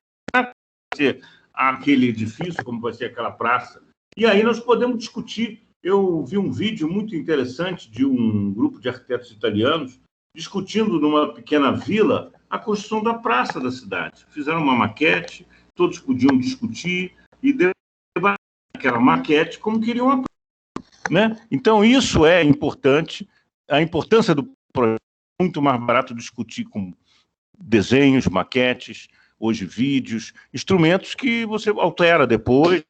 Speaker 5: aquele edifício, como vai ser aquela praça. E aí nós podemos discutir. Eu vi um vídeo muito interessante de um grupo de arquitetos italianos discutindo numa pequena vila a construção da praça da cidade. Fizeram uma maquete, todos podiam discutir e debater aquela maquete como queriam a praça, né? Então, isso é importante. A importância do projeto é muito mais barato discutir com desenhos, maquetes, hoje vídeos, instrumentos que você altera depois,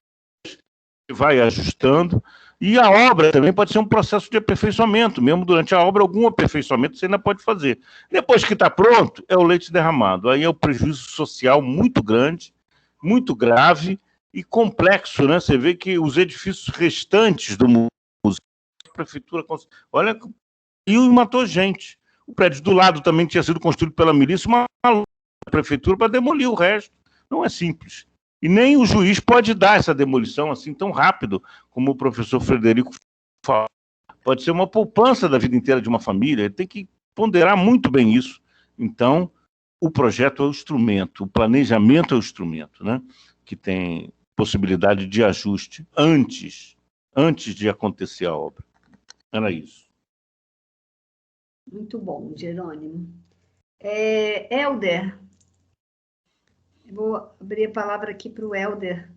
Speaker 5: vai ajustando. E a obra também pode ser um processo de aperfeiçoamento, mesmo durante a obra, algum aperfeiçoamento você ainda pode fazer. Depois que está pronto, é o leite derramado. Aí é o prejuízo social muito grande, muito grave e complexo, né? Você vê que os edifícios restantes do museu, a prefeitura... Olha, e matou gente. O prédio do lado também tinha sido construído pela milícia, uma prefeitura para demolir o resto. Não é simples. E nem o juiz pode dar essa demolição assim tão rápido, como o professor Frederico fala. Pode ser uma poupança da vida inteira de uma família, ele tem que ponderar muito bem isso. Então, o projeto é o instrumento, o planejamento é o instrumento, né? Que tem possibilidade de ajuste antes de acontecer a obra. Era isso.
Speaker 4: Muito bom, Jerônimo. Helder, eu vou abrir a palavra aqui para o Helder.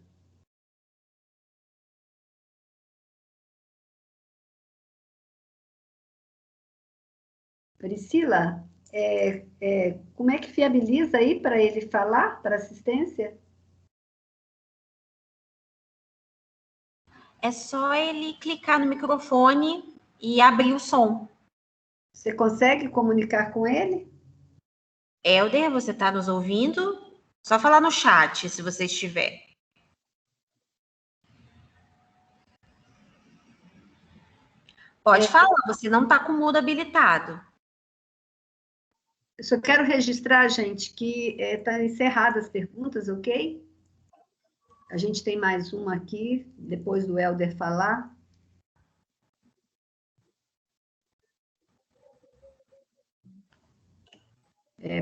Speaker 4: Priscila, como é que viabiliza aí para ele falar, para assistência?
Speaker 6: É só ele clicar no microfone e abrir o som.
Speaker 4: Você consegue comunicar com ele?
Speaker 6: Helder, você está nos ouvindo? Só falar no chat, se você estiver. Pode falar, você não está com o mudo habilitado.
Speaker 4: Eu só quero registrar, gente, que está encerradas as perguntas, ok? A gente tem mais uma aqui, depois do Helder falar.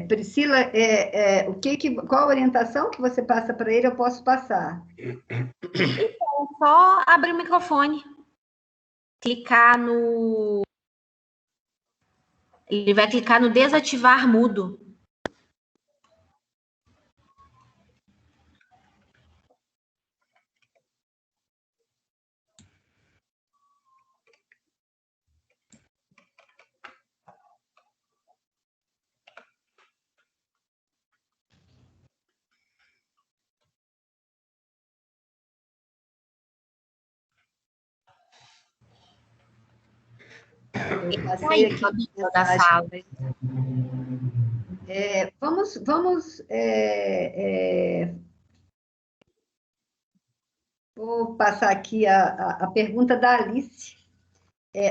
Speaker 4: Priscila, qual a orientação que você passa para ele? Eu posso passar.
Speaker 6: Então, só abrir o microfone. Clicar no... Ele vai clicar no desativar mudo.
Speaker 4: Eu passei aqui
Speaker 6: da sala.
Speaker 4: Vamos vou passar aqui a pergunta da Alice.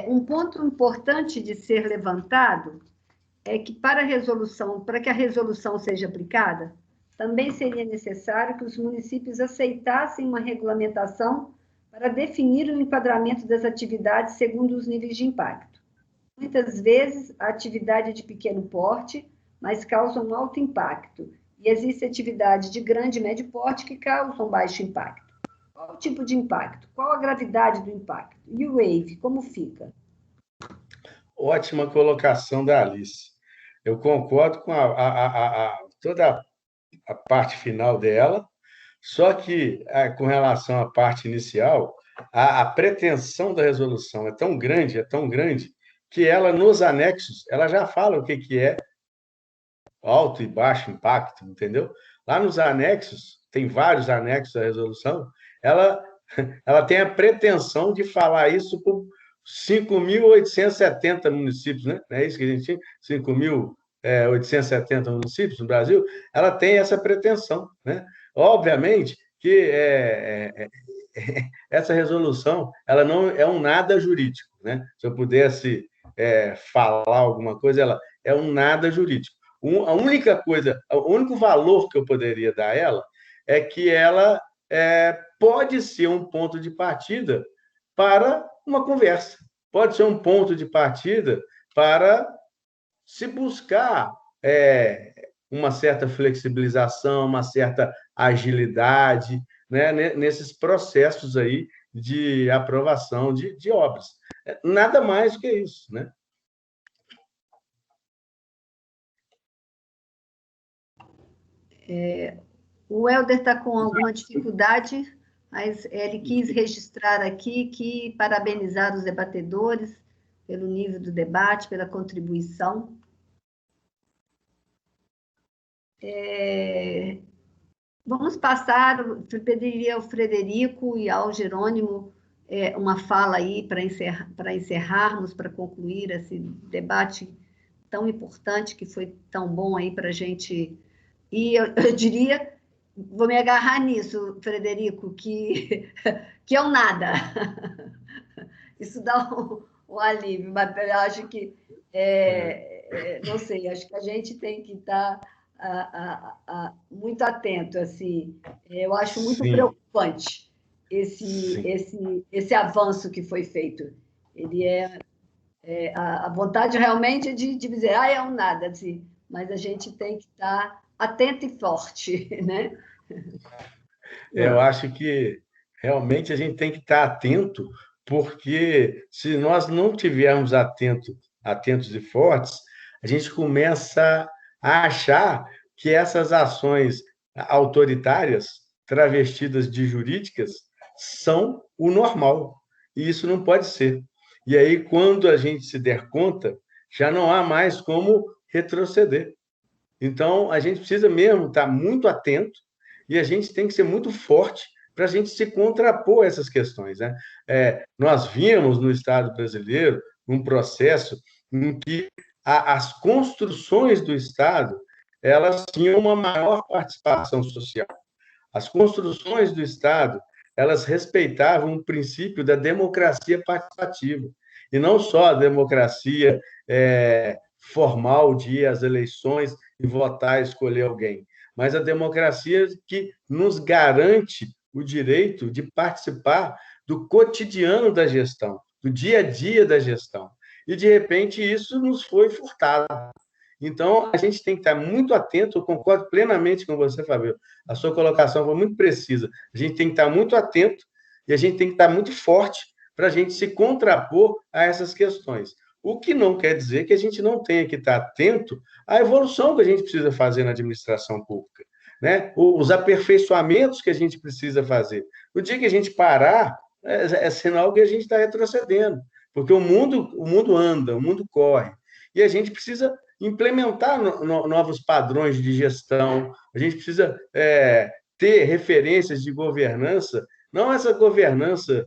Speaker 4: Um ponto importante de ser levantado é que para que a resolução seja aplicada, também seria necessário que os municípios aceitassem uma regulamentação para definir o enquadramento das atividades segundo os níveis de impacto. Muitas vezes, a atividade é de pequeno porte, mas causa um alto impacto, e existe atividade de grande e médio porte que causam baixo impacto. Qual o tipo de impacto? Qual a gravidade do impacto? E o wave, como fica?
Speaker 1: Ótima colocação da Alice. Eu concordo com toda a parte final dela, só que, com relação à parte inicial, a pretensão da resolução é tão grande, que ela, nos anexos, ela já fala o que é alto e baixo impacto, entendeu? Lá nos anexos, tem vários anexos da resolução, ela, ela tem a pretensão de falar isso por 5.870 municípios, né? Não é isso que a gente tinha? 5.870 municípios no Brasil, ela tem essa pretensão, né? Obviamente que essa resolução ela não é um nada jurídico, né? Se eu pudesse falar alguma coisa, ela é um nada jurídico. A única coisa, o único valor que eu poderia dar a ela é que ela pode ser um ponto de partida para uma conversa, pode ser um ponto de partida para se buscar uma certa flexibilização, uma certa agilidade, né, nesses processos aí de aprovação de obras. Nada mais do que isso, né?
Speaker 4: O Helder está com alguma dificuldade, mas ele quis registrar aqui que parabenizar os debatedores pelo nível do debate, pela contribuição. Vamos passar, eu pediria ao Frederico e ao Jerônimo uma fala aí para encerrarmos, para concluir esse debate tão importante, que foi tão bom aí para a gente. E eu diria, vou me agarrar nisso, Frederico, que é um nada. Isso dá um alívio, mas eu acho que, não sei, acho que a gente tem que estar muito atento, assim. Eu acho muito preocupante esse avanço que foi feito. Ele a vontade realmente de dizer, é um nada, assim, mas a gente tem que estar atento e forte, né?
Speaker 1: Eu acho que realmente a gente tem que estar atento, porque se nós não tivermos atentos e fortes, a gente começa a achar que essas ações autoritárias, travestidas de jurídicas, são o normal. E isso não pode ser. E aí, quando a gente se der conta, já não há mais como retroceder. Então, a gente precisa mesmo estar muito atento e a gente tem que ser muito forte para a gente se contrapor a essas questões, né? Nós vimos no Estado brasileiro um processo em que as construções do Estado elas tinham uma maior participação social. As construções do Estado elas respeitavam o princípio da democracia participativa, e não só a democracia formal de ir às eleições e votar, escolher alguém, mas a democracia que nos garante o direito de participar do cotidiano da gestão, do dia a dia da gestão. E, de repente, isso nos foi furtado. Então, a gente tem que estar muito atento, eu concordo plenamente com você, Fabio. A sua colocação foi muito precisa. A gente tem que estar muito atento e a gente tem que estar muito forte para a gente se contrapor a essas questões. O que não quer dizer que a gente não tenha que estar atento à evolução que a gente precisa fazer na administração pública, né? Os aperfeiçoamentos que a gente precisa fazer. No dia que a gente parar, é sinal que a gente está retrocedendo, porque o mundo anda, o mundo corre, e a gente precisa implementar novos padrões de gestão, a gente precisa ter referências de governança, não essa governança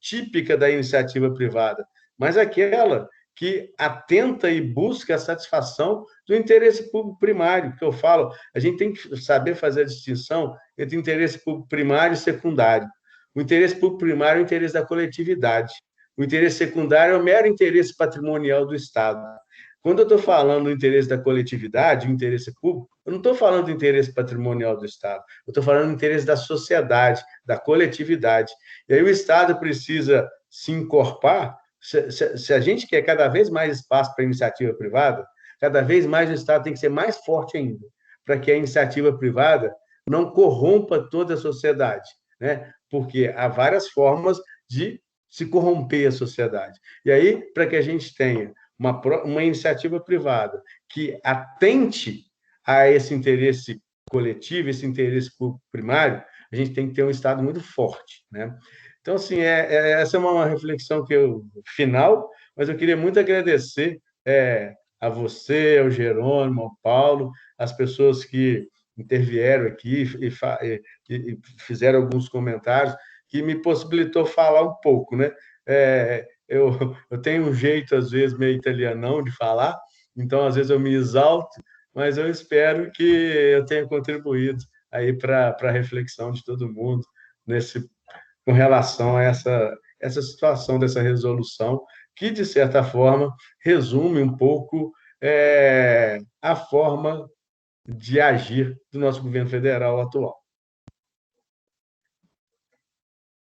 Speaker 1: típica da iniciativa privada, mas aquela que atenta e busca a satisfação do interesse público primário, que eu falo, a gente tem que saber fazer a distinção entre interesse público primário e secundário. O interesse público primário é o interesse da coletividade. O interesse secundário é o mero interesse patrimonial do Estado. Quando eu estou falando do interesse da coletividade, o interesse público, eu não estou falando do interesse patrimonial do Estado, eu estou falando do interesse da sociedade, da coletividade. E aí o Estado precisa se encorpar. Se a gente quer cada vez mais espaço para a iniciativa privada, cada vez mais o Estado tem que ser mais forte ainda, para que a iniciativa privada não corrompa toda a sociedade, né? Porque há várias formas de se corromper a sociedade. E aí, para que a gente tenha uma iniciativa privada que atente a esse interesse coletivo, esse interesse primário, a gente tem que ter um Estado muito forte, né? Então, assim, essa é uma reflexão final, mas eu queria muito agradecer a você, ao Jerônimo, ao Paulo, as pessoas que intervieram aqui e fizeram alguns comentários, que me possibilitou falar um pouco, né? Eu tenho um jeito, às vezes, meio italianão de falar, então, às vezes, eu me exalto, mas eu espero que eu tenha contribuído aí para a reflexão de todo mundo com relação a essa situação dessa resolução, que, de certa forma, resume um pouco a forma de agir do nosso governo federal atual.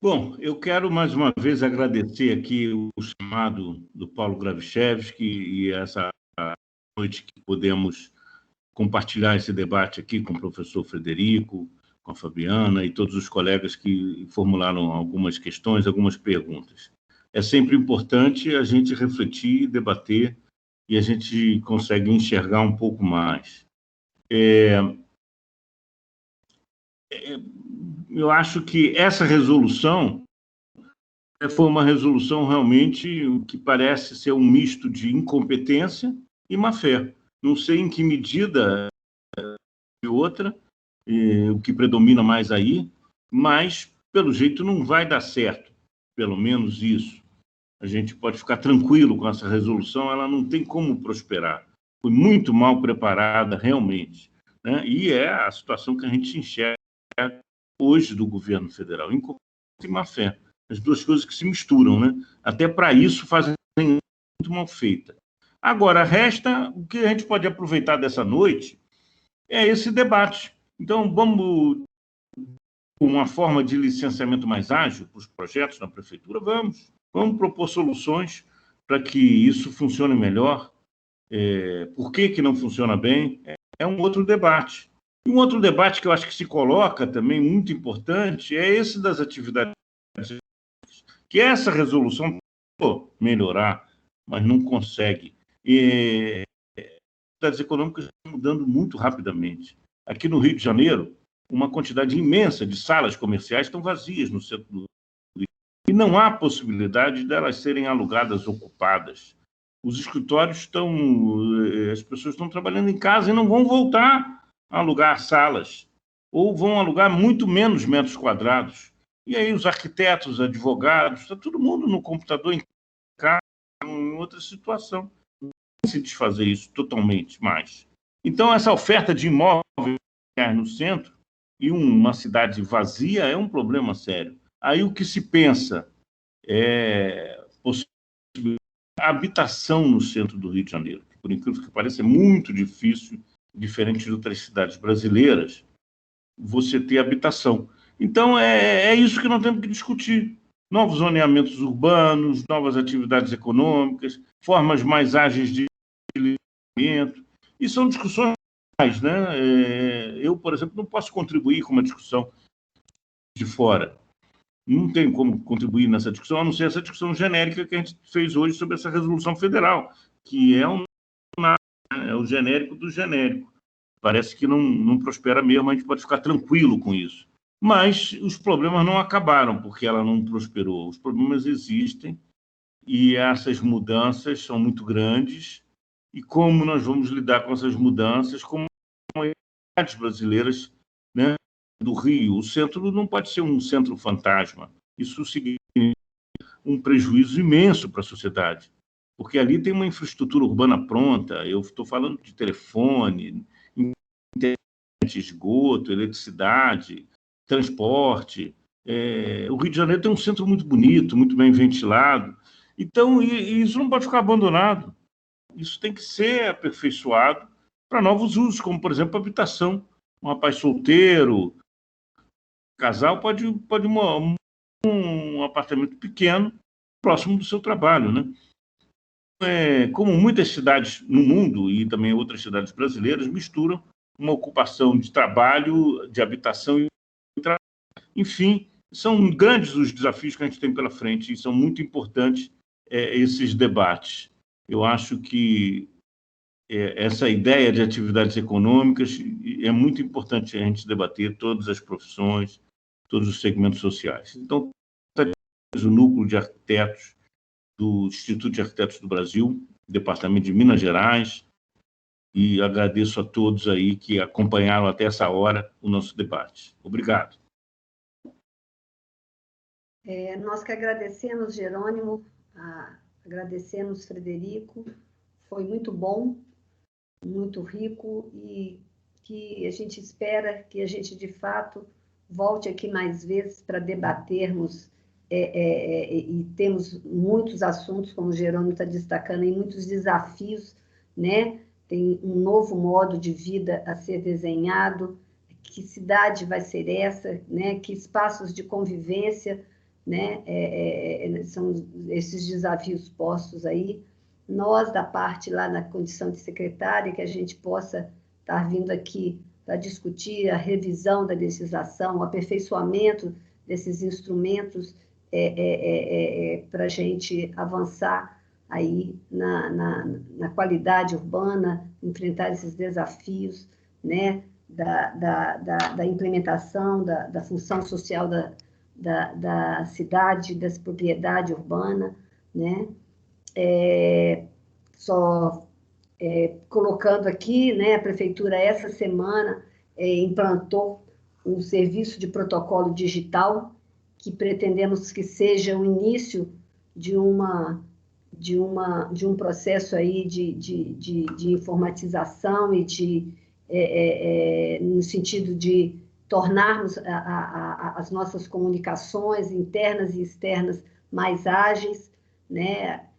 Speaker 5: Bom, eu quero mais uma vez agradecer aqui o chamado do Paulo Gravchevski e essa noite que podemos compartilhar esse debate aqui com o professor Frederico, com a Fabiana e todos os colegas que formularam algumas questões, algumas perguntas. É sempre importante a gente refletir, debater, e a gente consegue enxergar um pouco mais. Eu acho que essa resolução foi uma resolução realmente que parece ser um misto de incompetência e má-fé. Não sei em que medida é outra, o que predomina mais aí, mas, pelo jeito, não vai dar certo, pelo menos isso. A gente pode ficar tranquilo com essa resolução, ela não tem como prosperar. Foi muito mal preparada, realmente, né? E é a situação que a gente enxerga hoje do governo federal, incompetência e má-fé. As duas coisas que se misturam, né? Até para isso fazem muito mal feita. Agora, resta o que a gente pode aproveitar dessa noite é esse debate. Então, vamos com uma forma de licenciamento mais ágil para os projetos na prefeitura? Vamos propor soluções para que isso funcione melhor. Por que não funciona bem? É um outro debate. E um outro debate que eu acho que se coloca também, muito importante, é esse das atividades, que essa resolução pode melhorar, mas não consegue. E atividades econômicas estão mudando muito rapidamente. Aqui no Rio de Janeiro, uma quantidade imensa de salas comerciais estão vazias no centro do Rio. E não há possibilidade delas serem alugadas, ocupadas. Os escritórios as pessoas estão trabalhando em casa e não vão voltar a alugar salas, ou vão alugar muito menos metros quadrados. E aí os arquitetos, advogados, está todo mundo no computador em casa, em outra situação. Não vai se desfazer isso totalmente mais. Então, essa oferta de imóveis no centro e uma cidade vazia é um problema sério. Aí o que se pensa é a habitação no centro do Rio de Janeiro, que, por incrível que pareça, é muito difícil, diferente de outras cidades brasileiras, você ter habitação. Então, é isso que nós temos que discutir. Novos zoneamentos urbanos, novas atividades econômicas, formas mais ágeis de desenvolvimento. E são discussões, né? Eu, por exemplo, não posso contribuir com uma discussão de fora. Não tem como contribuir nessa discussão, a não ser essa discussão genérica que a gente fez hoje sobre essa resolução federal, que é o genérico do genérico. Parece que não prospera mesmo, a gente pode ficar tranquilo com isso. Mas os problemas não acabaram porque ela não prosperou. Os problemas existem e essas mudanças são muito grandes. E como nós vamos lidar com essas mudanças, como as cidades brasileiras, né, do Rio? O centro não pode ser um centro fantasma. Isso significa um prejuízo imenso para a sociedade, porque ali tem uma infraestrutura urbana pronta. Eu estou falando de telefone, internet, esgoto, eletricidade, transporte. O Rio de Janeiro tem um centro muito bonito, muito bem ventilado. Então, isso não pode ficar abandonado. Isso tem que ser aperfeiçoado para novos usos, como, por exemplo, a habitação. Um rapaz solteiro, casal, pode um apartamento pequeno próximo do seu trabalho, né? Como muitas cidades no mundo e também outras cidades brasileiras misturam uma ocupação de trabalho, de habitação e trabalho. Enfim, são grandes os desafios que a gente tem pela frente e são muito importantes esses debates. eu acho que essa ideia de atividades econômicas é muito importante a gente debater todas as profissões, todos os segmentos sociais. Então, o núcleo de arquitetos do Instituto de Arquitetos do Brasil, Departamento de Minas Gerais, e agradeço a todos aí que acompanharam até essa hora o nosso debate. Obrigado.
Speaker 4: Nós que agradecemos, Jerônimo, agradecemos, Frederico, foi muito bom, muito rico, e que a gente espera que a gente, de fato, volte aqui mais vezes para debatermos, e temos muitos assuntos, como o Jerônimo está destacando, e muitos desafios, né? Tem um novo modo de vida a ser desenhado, que cidade vai ser essa, né? Que espaços de convivência, né? São esses desafios postos aí. Nós, da parte lá na condição de secretária, que a gente possa estar vindo aqui para discutir a revisão da legislação, o aperfeiçoamento desses instrumentos para a gente avançar aí na qualidade urbana, enfrentar esses desafios, né, da implementação da função social da cidade, da propriedade urbana, né? Colocando aqui, né, a prefeitura essa semana implantou um serviço de protocolo digital que pretendemos que seja o início de um processo aí de informatização e no sentido de tornarmos as nossas comunicações internas e externas mais ágeis, né?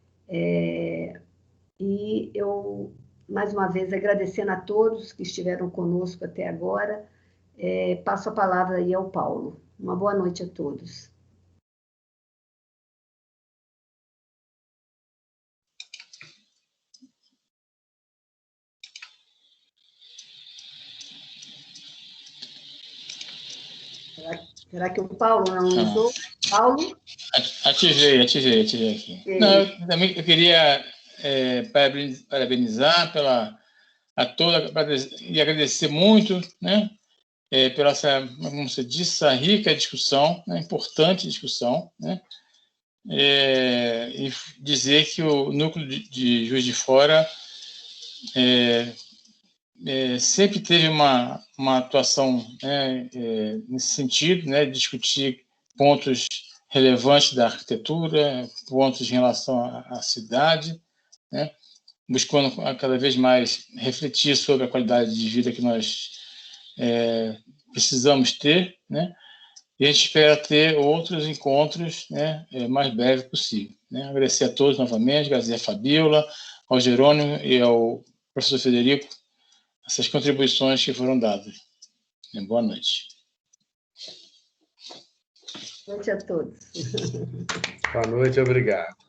Speaker 4: E eu, mais uma vez, agradecendo a todos que estiveram conosco até agora, passo a palavra aí ao Paulo. Uma boa noite a todos. Será que o Paulo não usou? Paulo?
Speaker 2: Ativei aqui. Não, eu queria parabenizar a toda e agradecer muito, né, pela essa, como você disse, essa rica discussão, né, importante discussão, né, e dizer que o núcleo de Juiz de Fora sempre teve uma atuação, né, nesse sentido, né, de discutir pontos relevantes da arquitetura, pontos em relação à cidade, né, buscando cada vez mais refletir sobre a qualidade de vida que nós precisamos ter, né, e a gente espera ter outros encontros, né, mais breve possível, né. Agradecer a todos novamente, agradecer a Fabíola, ao Jerônimo e ao professor Frederico, essas contribuições que foram dadas. Boa noite.
Speaker 4: Boa noite a todos.
Speaker 1: Boa noite, obrigado.